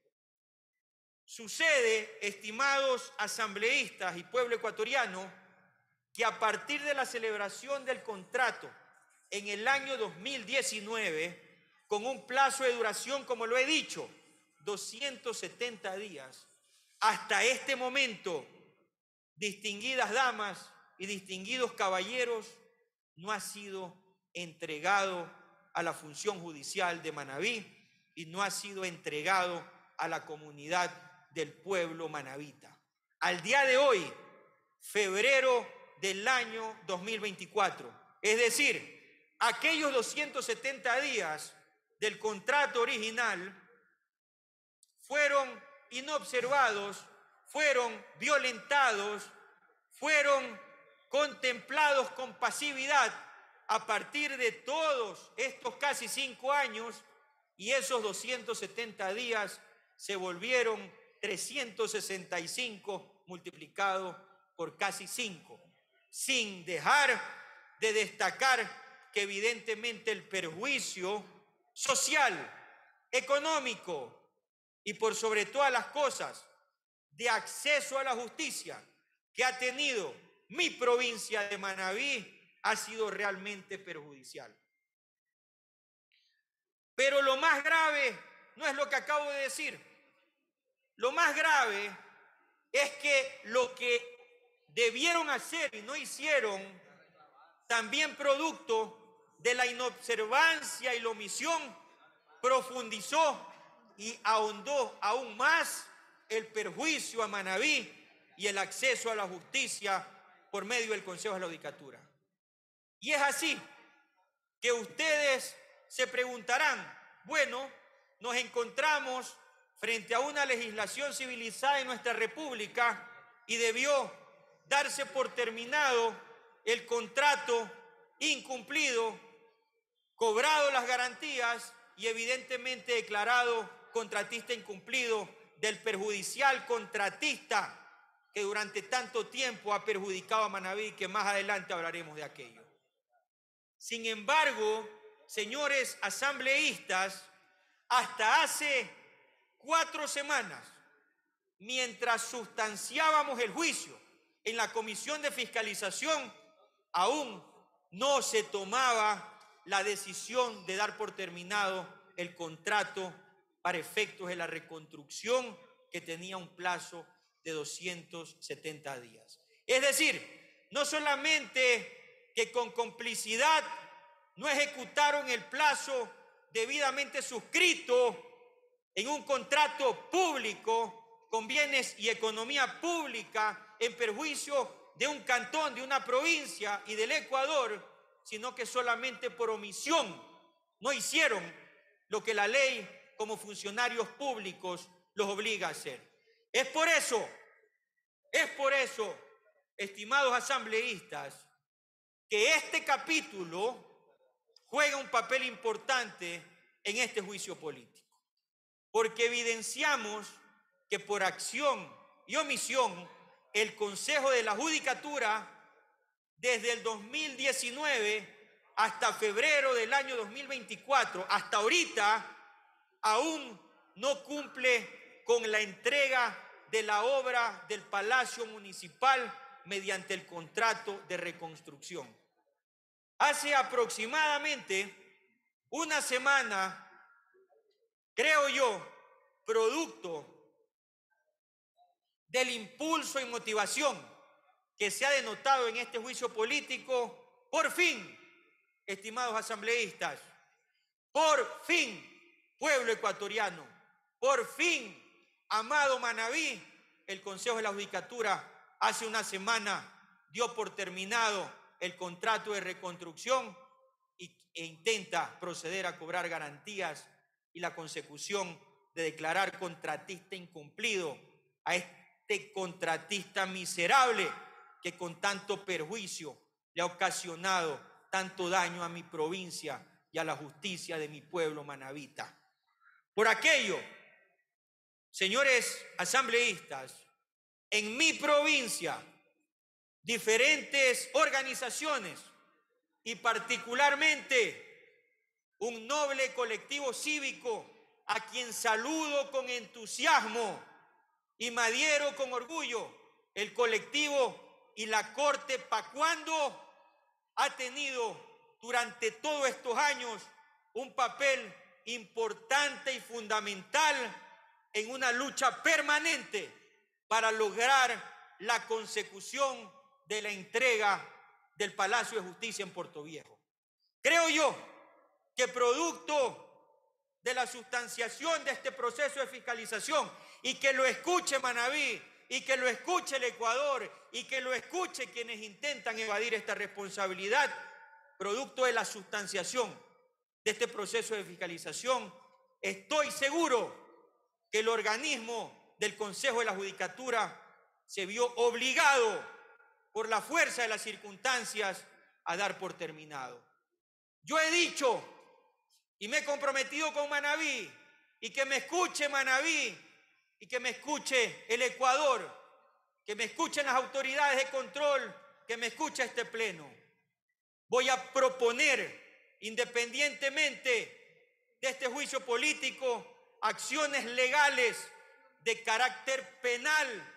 Sucede, estimados asambleístas y pueblo ecuatoriano, que a partir de la celebración del contrato en el año 2019, con un plazo de duración, como lo he dicho, 270 días, hasta este momento, distinguidas damas y distinguidos caballeros, no ha sido entregado a la función judicial de Manabí y no ha sido entregado a la comunidad del pueblo manabita. Al día de hoy, febrero del año 2024, es decir, aquellos 270 días del contrato original fueron inobservados, fueron violentados, fueron contemplados con pasividad a partir de todos estos casi 5 años, y esos 270 días se volvieron 365 multiplicado por casi 5, sin dejar de destacar que evidentemente el perjuicio social, económico y por sobre todas las cosas de acceso a la justicia que ha tenido mi provincia de Manabí ha sido realmente perjudicial. Pero lo más grave no es lo que acabo de decir. Lo más grave es que lo que debieron hacer y no hicieron, también producto de la inobservancia y la omisión, profundizó y ahondó aún más el perjuicio a Manabí y el acceso a la justicia por medio del Consejo de la Judicatura. Y es así que ustedes se preguntarán, bueno, nos encontramos frente a una legislación civilizada en nuestra República y debió darse por terminado el contrato incumplido, cobrado las garantías y evidentemente declarado contratista incumplido del perjudicial contratista que durante tanto tiempo ha perjudicado a Manabí, que más adelante hablaremos de aquello. Sin embargo, señores asambleístas, hasta hace 4 semanas, mientras sustanciábamos el juicio en la Comisión de Fiscalización, aún no se tomaba la decisión de dar por terminado el contrato para efectos de la reconstrucción que tenía un plazo de 270 días. Es decir, no solamente que con complicidad no ejecutaron el plazo debidamente suscrito en un contrato público con bienes y economía pública en perjuicio de un cantón, de una provincia y del Ecuador, sino que solamente por omisión no hicieron lo que la ley como funcionarios públicos los obliga a hacer. Es por eso, estimados asambleístas, que este capítulo juega un papel importante en este juicio político, porque evidenciamos que por acción y omisión el Consejo de la Judicatura desde el 2019 hasta febrero del año 2024, hasta ahorita, aún no cumple con la entrega de la obra del Palacio Municipal mediante el contrato de reconstrucción. Hace aproximadamente una semana, creo yo, producto del impulso y motivación que se ha denotado en este juicio político, por fin, estimados asambleístas, por fin, pueblo ecuatoriano, por fin, amado Manabí, el Consejo de la Judicatura hace una semana dio por terminado el contrato de reconstrucción e intenta proceder a cobrar garantías y la consecución de declarar contratista incumplido a este contratista miserable que con tanto perjuicio le ha ocasionado tanto daño a mi provincia y a la justicia de mi pueblo manabita. Por aquello, señores asambleístas, en mi provincia, diferentes organizaciones y particularmente un noble colectivo cívico a quien saludo con entusiasmo y me adhiero con orgullo, el colectivo y la Corte Pacuando ha tenido durante todos estos años un papel importante y fundamental en una lucha permanente para lograr la consecución de la entrega del Palacio de Justicia en Puerto Viejo. Creo yo que producto de la sustanciación de este proceso de fiscalización, y que lo escuche Manabí, y que lo escuche el Ecuador, y que lo escuche quienes intentan evadir esta responsabilidad, producto de la sustanciación de este proceso de fiscalización, estoy seguro que el organismo del Consejo de la Judicatura se vio obligado por la fuerza de las circunstancias a dar por terminado. Yo he dicho y me he comprometido con Manabí, y que me escuche Manabí, y que me escuche el Ecuador, que me escuchen las autoridades de control, que me escuche este pleno. Voy a proponer, independientemente de este juicio político, acciones legales de carácter penal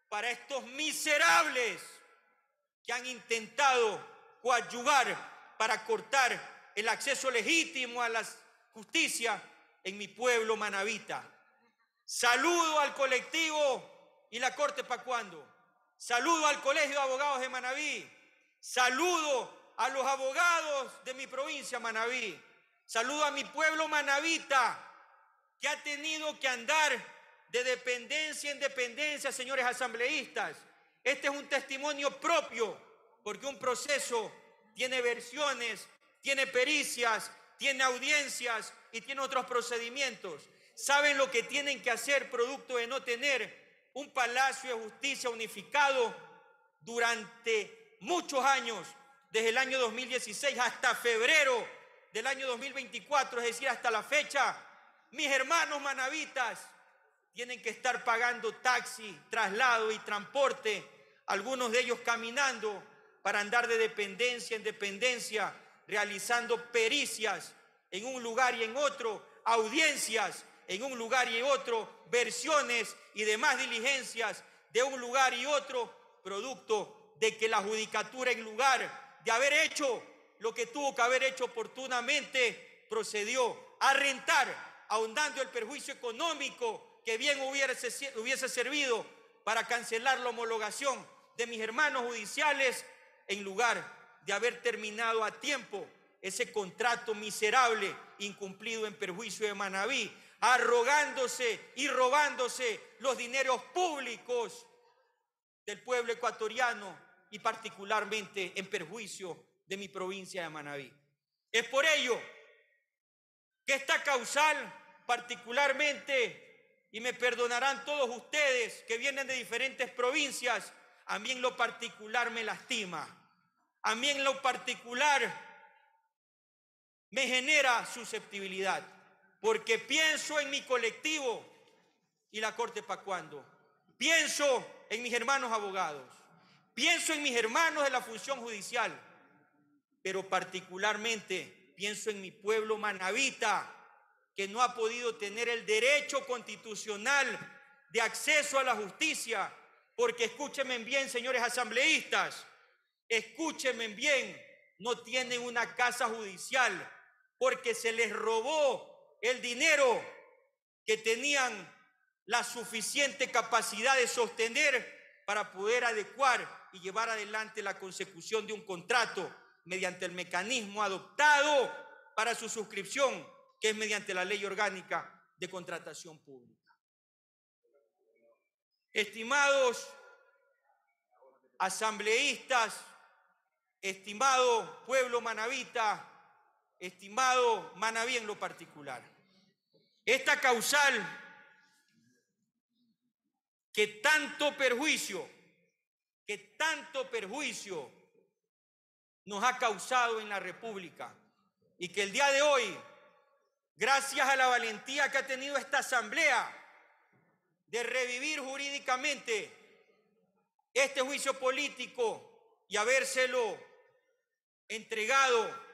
para estos miserables que han intentado coadyuvar para cortar el acceso legítimo a la justicia en mi pueblo manabita. Saludo al colectivo y la Corte Pacuando. Saludo al Colegio de Abogados de Manabí. Saludo a los abogados de mi provincia Manabí. Saludo a mi pueblo manabita, que ha tenido que andar de dependencia en dependencia, señores asambleístas. Este es un testimonio propio, porque un proceso tiene versiones, tiene pericias, tiene audiencias y tiene otros procedimientos. Saben lo que tienen que hacer producto de no tener un Palacio de Justicia unificado durante muchos años, desde el año 2016 hasta febrero del año 2024, es decir, hasta la fecha. Mis hermanos manabitas tienen que estar pagando taxi, traslado y transporte, algunos de ellos caminando para andar de dependencia en dependencia, realizando pericias en un lugar y en otro, audiencias en un lugar y en otro, versiones y demás diligencias de un lugar y otro, producto de que la judicatura, en lugar de haber hecho lo que tuvo que haber hecho oportunamente, procedió a rentar, ahondando el perjuicio económico que bien hubiese servido para cancelar la homologación de mis hermanos judiciales en lugar de haber terminado a tiempo ese contrato miserable incumplido en perjuicio de Manabí, arrogándose y robándose los dineros públicos del pueblo ecuatoriano y particularmente en perjuicio de mi provincia de Manabí. Es por ello que esta causal particularmente, y me perdonarán todos ustedes que vienen de diferentes provincias, a mí en lo particular me lastima, a mí en lo particular me genera susceptibilidad, porque pienso en mi colectivo y la Corte pa' cuándo, pienso en mis hermanos abogados, pienso en mis hermanos de la función judicial, pero particularmente pienso en mi pueblo manabita, que no ha podido tener el derecho constitucional de acceso a la justicia, porque escúchenme bien, señores asambleístas, escúchenme bien, no tienen una casa judicial, porque se les robó el dinero que tenían la suficiente capacidad de sostener para poder adecuar y llevar adelante la consecución de un contrato mediante el mecanismo adoptado para su suscripción, que es mediante la Ley Orgánica de Contratación Pública. Estimados asambleístas, estimado pueblo manabita, estimado Manabí en lo particular, esta causal que tanto perjuicio nos ha causado en la República y que el día de hoy, gracias a la valentía que ha tenido esta asamblea de revivir jurídicamente este juicio político y habérselo entregado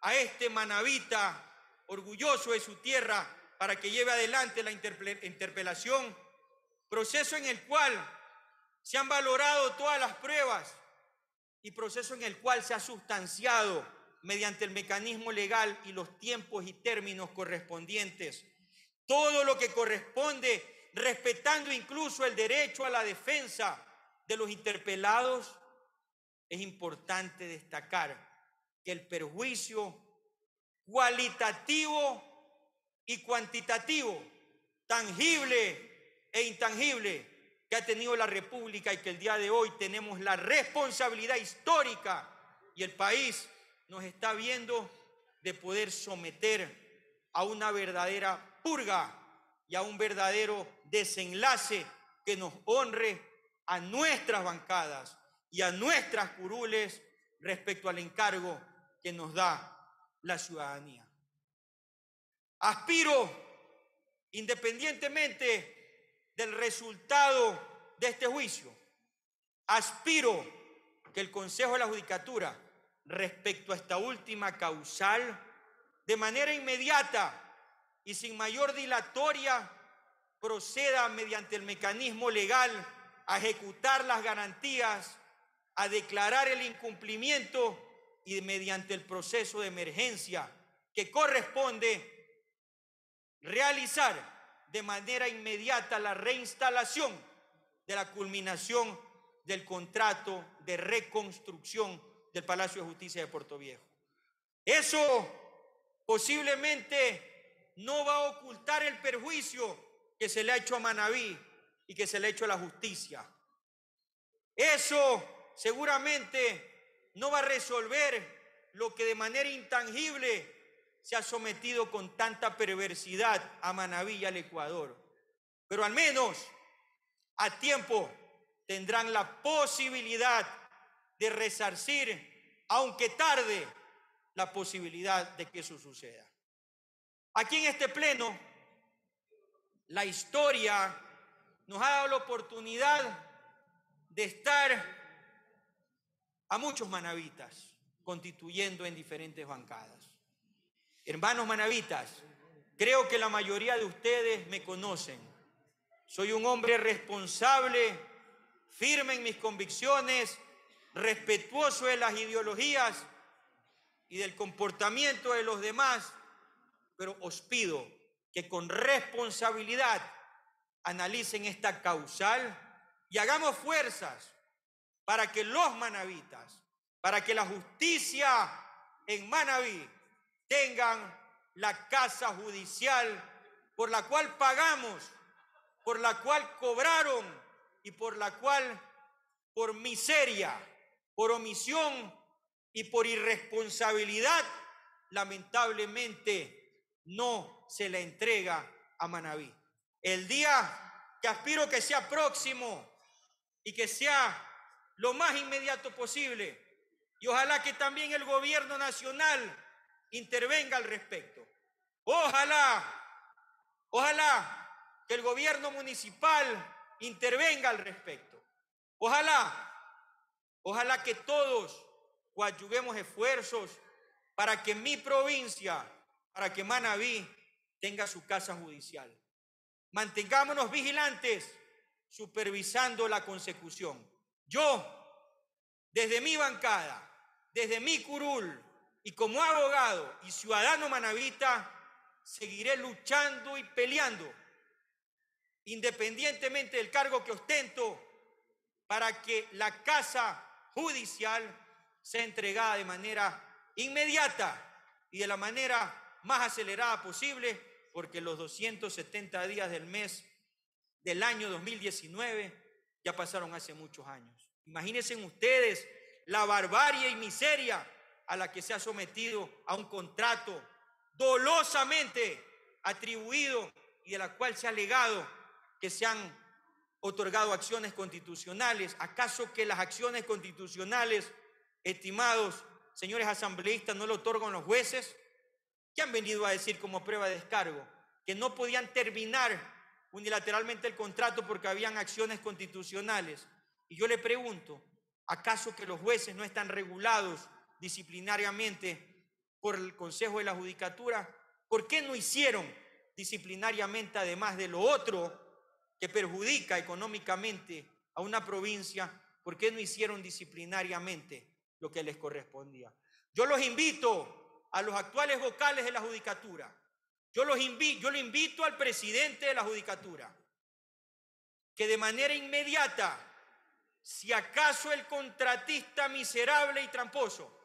a este manabita orgulloso de su tierra para que lleve adelante la interpelación, proceso en el cual se han valorado todas las pruebas y proceso en el cual se ha sustanciado mediante el mecanismo legal y los tiempos y términos correspondientes todo lo que corresponde, respetando incluso el derecho a la defensa de los interpelados. Es importante destacar que el perjuicio cualitativo y cuantitativo, tangible e intangible, que ha tenido la República y que el día de hoy tenemos la responsabilidad histórica y el país nos está viendo de poder someter a una verdadera purga y a un verdadero desenlace que nos honre a nuestras bancadas y a nuestras curules respecto al encargo que nos da la ciudadanía. Aspiro, independientemente del resultado de este juicio, aspiro que el Consejo de la Judicatura, respecto a esta última causal, de manera inmediata y sin mayor dilatoria, proceda mediante el mecanismo legal a ejecutar las garantías, a declarar el incumplimiento y mediante el proceso de emergencia que corresponde realizar de manera inmediata la reinstalación de la culminación del contrato de reconstrucción del Palacio de Justicia de Puerto Viejo. Eso posiblemente no va a ocultar el perjuicio que se le ha hecho a Manabí y que se le ha hecho a la justicia. Eso seguramente no va a resolver lo que de manera intangible se ha sometido con tanta perversidad a Manabí y al Ecuador. Pero al menos a tiempo tendrán la posibilidad de resarcir, aunque tarde, la posibilidad de que eso suceda. Aquí en este pleno, la historia nos ha dado la oportunidad de estar a muchos manavitas constituyendo en diferentes bancadas. Hermanos manavitas, creo que la mayoría de ustedes me conocen. Soy un hombre responsable, firme en mis convicciones, respetuoso de las ideologías y del comportamiento de los demás, pero os pido que con responsabilidad analicen esta causal y hagamos fuerzas para que los manavitas, para que la justicia en Manabí tengan la casa judicial por la cual pagamos, por la cual cobraron y por la cual, por miseria, por omisión y por irresponsabilidad, lamentablemente no se le entrega a Manabí. El día que aspiro que sea próximo y que sea lo más inmediato posible, y ojalá que también el gobierno nacional intervenga al respecto. Ojalá que el gobierno municipal intervenga al respecto. Ojalá que todos coadyuguemos esfuerzos para que mi provincia, para que Manabí tenga su casa judicial. Mantengámonos vigilantes, supervisando la consecución. Yo, desde mi bancada, desde mi curul y como abogado y ciudadano manabita, seguiré luchando y peleando, independientemente del cargo que ostento, para que la casa judicial sea entregada de manera inmediata y de la manera más acelerada posible, porque los 270 días del mes del año 2019 ya pasaron hace muchos años. Imagínense ustedes la barbarie y miseria a la que se ha sometido a un contrato dolosamente atribuido y de la cual se ha alegado que se han otorgado acciones constitucionales. ¿Acaso que las acciones constitucionales, estimados señores asambleístas, no lo otorgan los jueces? ¿Qué han venido a decir como prueba de descargo? Que no podían terminar unilateralmente el contrato porque habían acciones constitucionales. Y yo le pregunto, ¿acaso que los jueces no están regulados disciplinariamente por el Consejo de la Judicatura? ¿Por qué no hicieron disciplinariamente, además de lo otro que perjudica económicamente a una provincia, por qué no hicieron disciplinariamente lo que les correspondía? Yo los invito a los actuales vocales de la Judicatura, yo lo invito al presidente de la Judicatura, que de manera inmediata, si acaso el contratista miserable y tramposo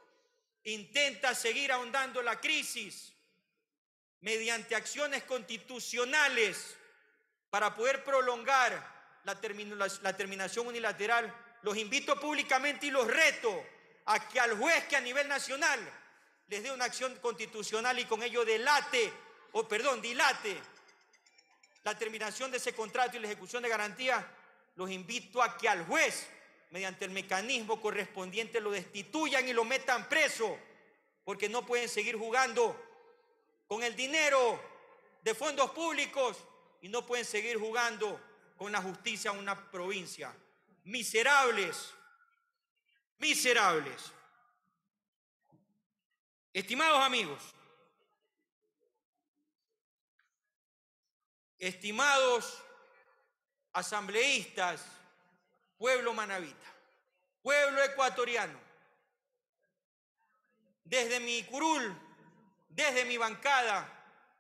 intenta seguir ahondando la crisis mediante acciones constitucionales para poder prolongar la terminación unilateral, los invito públicamente y los reto a que al juez que a nivel nacional les dé una acción constitucional y con ello dilate la terminación de ese contrato y la ejecución de garantía, los invito a que al juez, mediante el mecanismo correspondiente, lo destituyan y lo metan preso, porque no pueden seguir jugando con el dinero de fondos públicos y no pueden seguir jugando con la justicia en una provincia. Miserables, miserables. Estimados amigos, estimados asambleístas, pueblo manabita, pueblo ecuatoriano, desde mi curul, desde mi bancada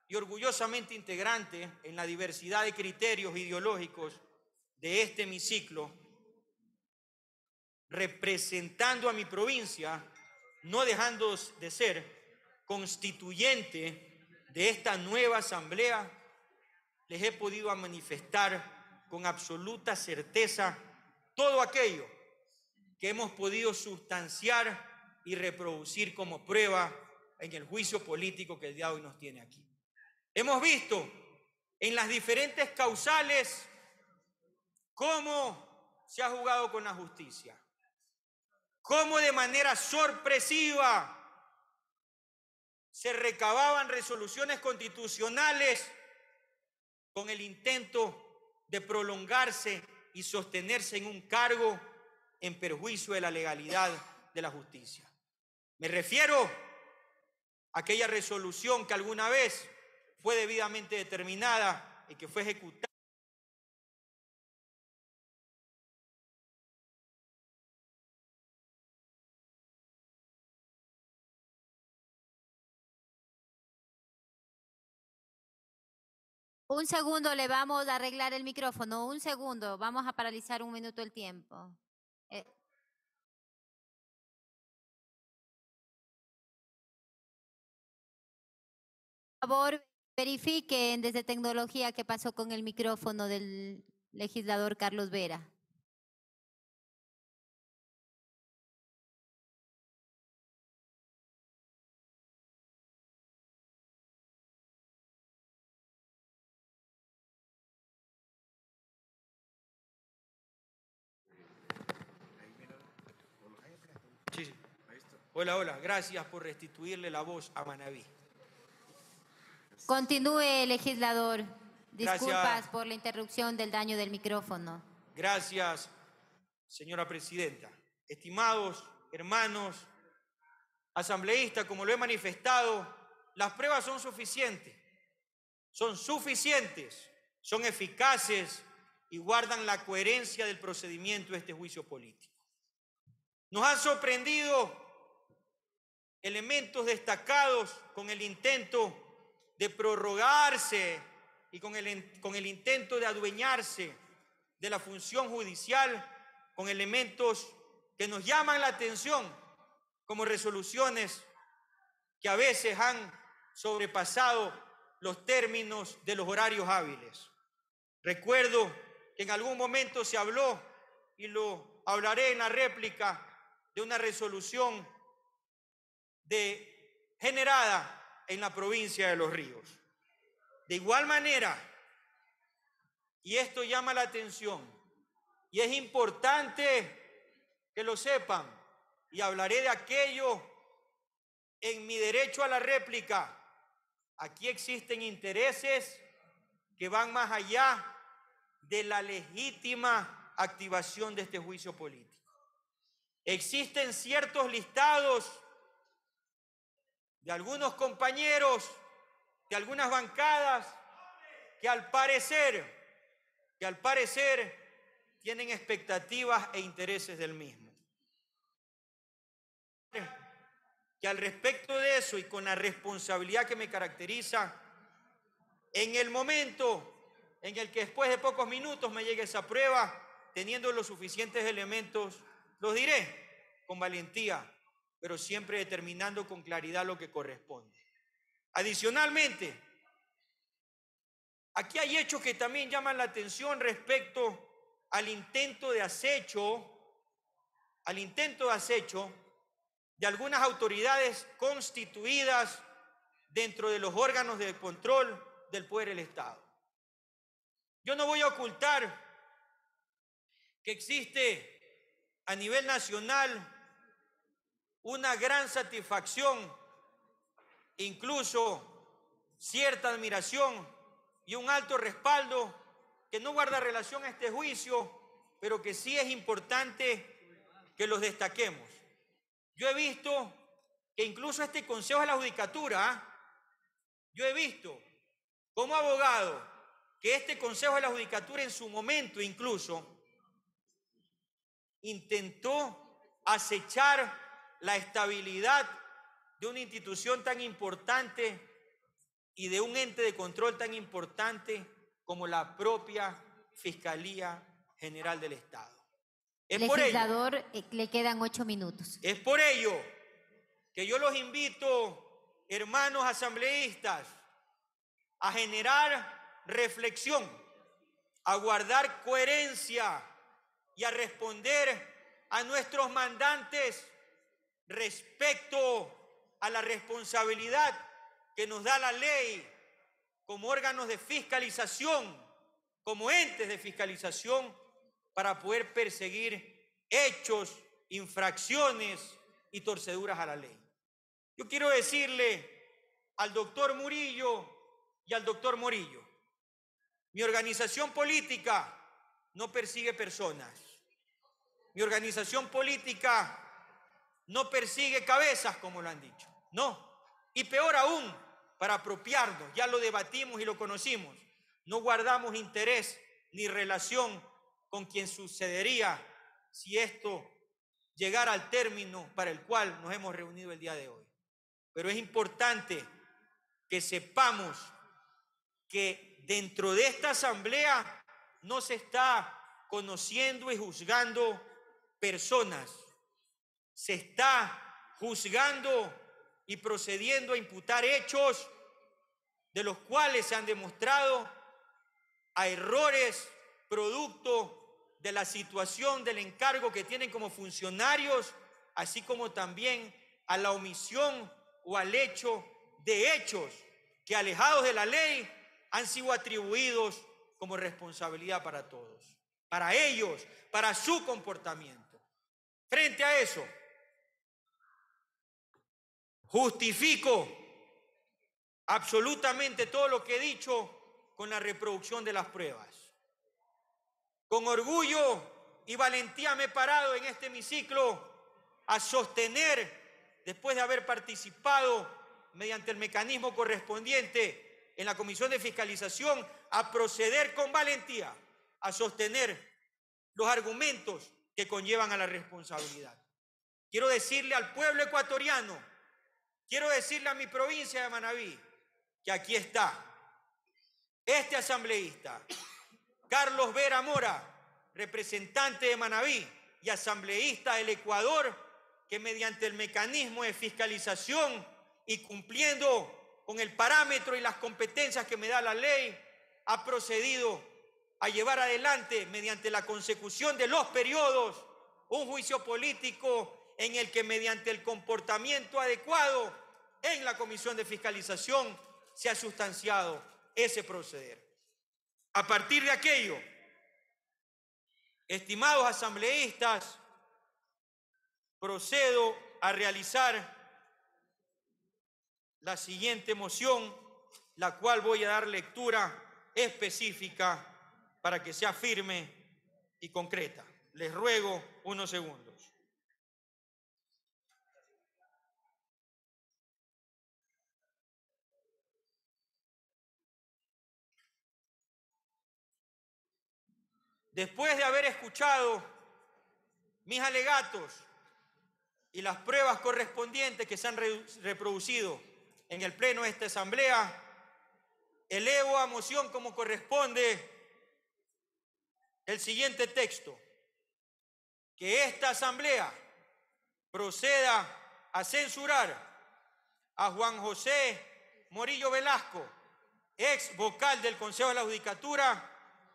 y orgullosamente integrante en la diversidad de criterios ideológicos de este hemiciclo, representando a mi provincia, no dejando de ser constituyente de esta nueva asamblea, les he podido manifestar con absoluta certeza todo aquello que hemos podido sustanciar y reproducir como prueba en el juicio político que el día de hoy nos tiene aquí. Hemos visto en las diferentes causales cómo se ha jugado con la justicia, cómo de manera sorpresiva se recababan resoluciones constitucionales con el intento de prolongarse y sostenerse en un cargo en perjuicio de la legalidad de la justicia. Me refiero a aquella resolución que alguna vez fue debidamente determinada y que fue ejecutada Un segundo, le vamos a arreglar el micrófono. Un segundo, vamos a paralizar un minuto el tiempo. Por favor, verifiquen desde tecnología qué pasó con el micrófono del legislador Carlos Vera. Sí, sí. Hola, hola. Gracias por restituirle la voz a Manaví. Continúe, legislador. Disculpas Gracias. por la interrupción del daño del micrófono. Gracias, señora presidenta. Estimados hermanos asambleístas, como lo he manifestado, las pruebas son suficientes. Son suficientes, son eficaces y guardan la coherencia del procedimiento de este juicio político. Nos han sorprendido elementos destacados con el intento de prorrogarse y con el intento de adueñarse de la función judicial, con elementos que nos llaman la atención, como resoluciones que a veces han sobrepasado los términos de los horarios hábiles. Recuerdo que en algún momento se habló, y lo hablaré en la réplica, de una resolución generada en la provincia de Los Ríos. De igual manera, y esto llama la atención, y es importante que lo sepan, y hablaré de aquello en mi derecho a la réplica. Aquí existen intereses que van más allá de la legítima activación de este juicio político. Existen ciertos listados de algunos compañeros, de algunas bancadas, que al parecer tienen expectativas e intereses del mismo. Que al respecto de eso y con la responsabilidad que me caracteriza, en el momento en el que después de pocos minutos me llegue esa prueba, teniendo los suficientes elementos, los diré con valentía, pero siempre determinando con claridad lo que corresponde. Adicionalmente, aquí hay hechos que también llaman la atención respecto al intento de acecho de algunas autoridades constituidas dentro de los órganos de control del poder del Estado. Yo no voy a ocultar que existe a nivel nacional una gran satisfacción, incluso cierta admiración y un alto respaldo que no guarda relación a este juicio, pero que sí es importante que los destaquemos. Yo he visto que incluso este Consejo de la Judicatura, yo he visto como abogado que este Consejo de la Judicatura en su momento incluso intentó acechar la estabilidad de una institución tan importante y de un ente de control tan importante como la propia Fiscalía General del Estado. Legislador, le quedan 8 minutos. Es por ello que yo los invito, hermanos asambleístas, a generar reflexión, a guardar coherencia y a responder a nuestros mandantes respecto a la responsabilidad que nos da la ley como órganos de fiscalización, como entes de fiscalización, para poder perseguir hechos, infracciones y torceduras a la ley. Yo quiero decirle al doctor Murillo y al doctor Morillo, mi organización política no persigue personas. Mi organización política no persigue cabezas, como lo han dicho. No. Y peor aún, para apropiarnos, ya lo debatimos y lo conocimos, no guardamos interés ni relación con quien sucedería si esto llegara al término para el cual nos hemos reunido el día de hoy. Pero es importante que sepamos que dentro de esta asamblea no se está conociendo y juzgando personas, se está juzgando y procediendo a imputar hechos de los cuales se han demostrado a errores producto de la situación del encargo que tienen como funcionarios, así como también a la omisión o al hecho de hechos que, alejados de la ley, han sido atribuidos como responsabilidad para todos, para ellos, para su comportamiento. Frente a eso, justifico absolutamente todo lo que he dicho con la reproducción de las pruebas. Con orgullo y valentía me he parado en este hemiciclo a sostener, después de haber participado mediante el mecanismo correspondiente en la Comisión de Fiscalización, a proceder con valentía a sostener los argumentos que conllevan a la responsabilidad. Quiero decirle al pueblo ecuatoriano, quiero decirle a mi provincia de Manabí, que aquí está este asambleísta, Carlos Vera Mora, representante de Manabí y asambleísta del Ecuador, que mediante el mecanismo de fiscalización y cumpliendo con el parámetro y las competencias que me da la ley, ha procedido a llevar adelante, mediante la consecución de los periodos, un juicio político en el que, mediante el comportamiento adecuado en la Comisión de Fiscalización, se ha sustanciado ese proceder. A partir de aquello, estimados asambleístas, procedo a realizar la siguiente moción, la cual voy a dar lectura específica para que sea firme y concreta. Les ruego unos segundos. Después de haber escuchado mis alegatos y las pruebas correspondientes que se han reproducido en el pleno de esta asamblea, elevo a moción como corresponde el siguiente texto: que esta asamblea proceda a censurar a Juan José Morillo Velasco, ex vocal del Consejo de la Judicatura,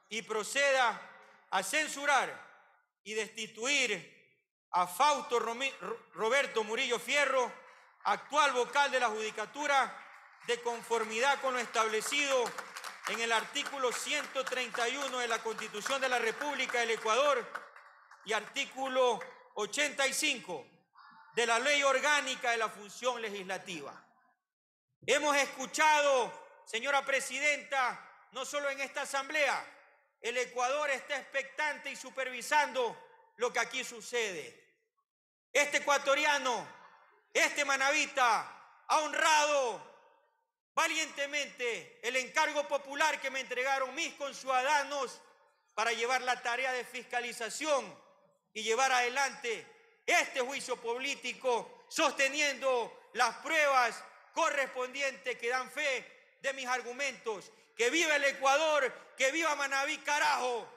y proceda a censurar y destituir a Fausto Roberto Murillo Fierro, actual vocal de la Judicatura, de conformidad con lo establecido en el artículo 131 de la Constitución de la República del Ecuador y artículo 85 de la Ley Orgánica de la Función Legislativa. Hemos escuchado, señora Presidenta, no solo en esta asamblea, el Ecuador está expectante y supervisando lo que aquí sucede. Este ecuatoriano, este manabita, ha honrado valientemente el encargo popular que me entregaron mis conciudadanos para llevar la tarea de fiscalización y llevar adelante este juicio político, sosteniendo las pruebas correspondientes que dan fe de mis argumentos. ¡Que viva el Ecuador! ¡Que viva Manabí, carajo!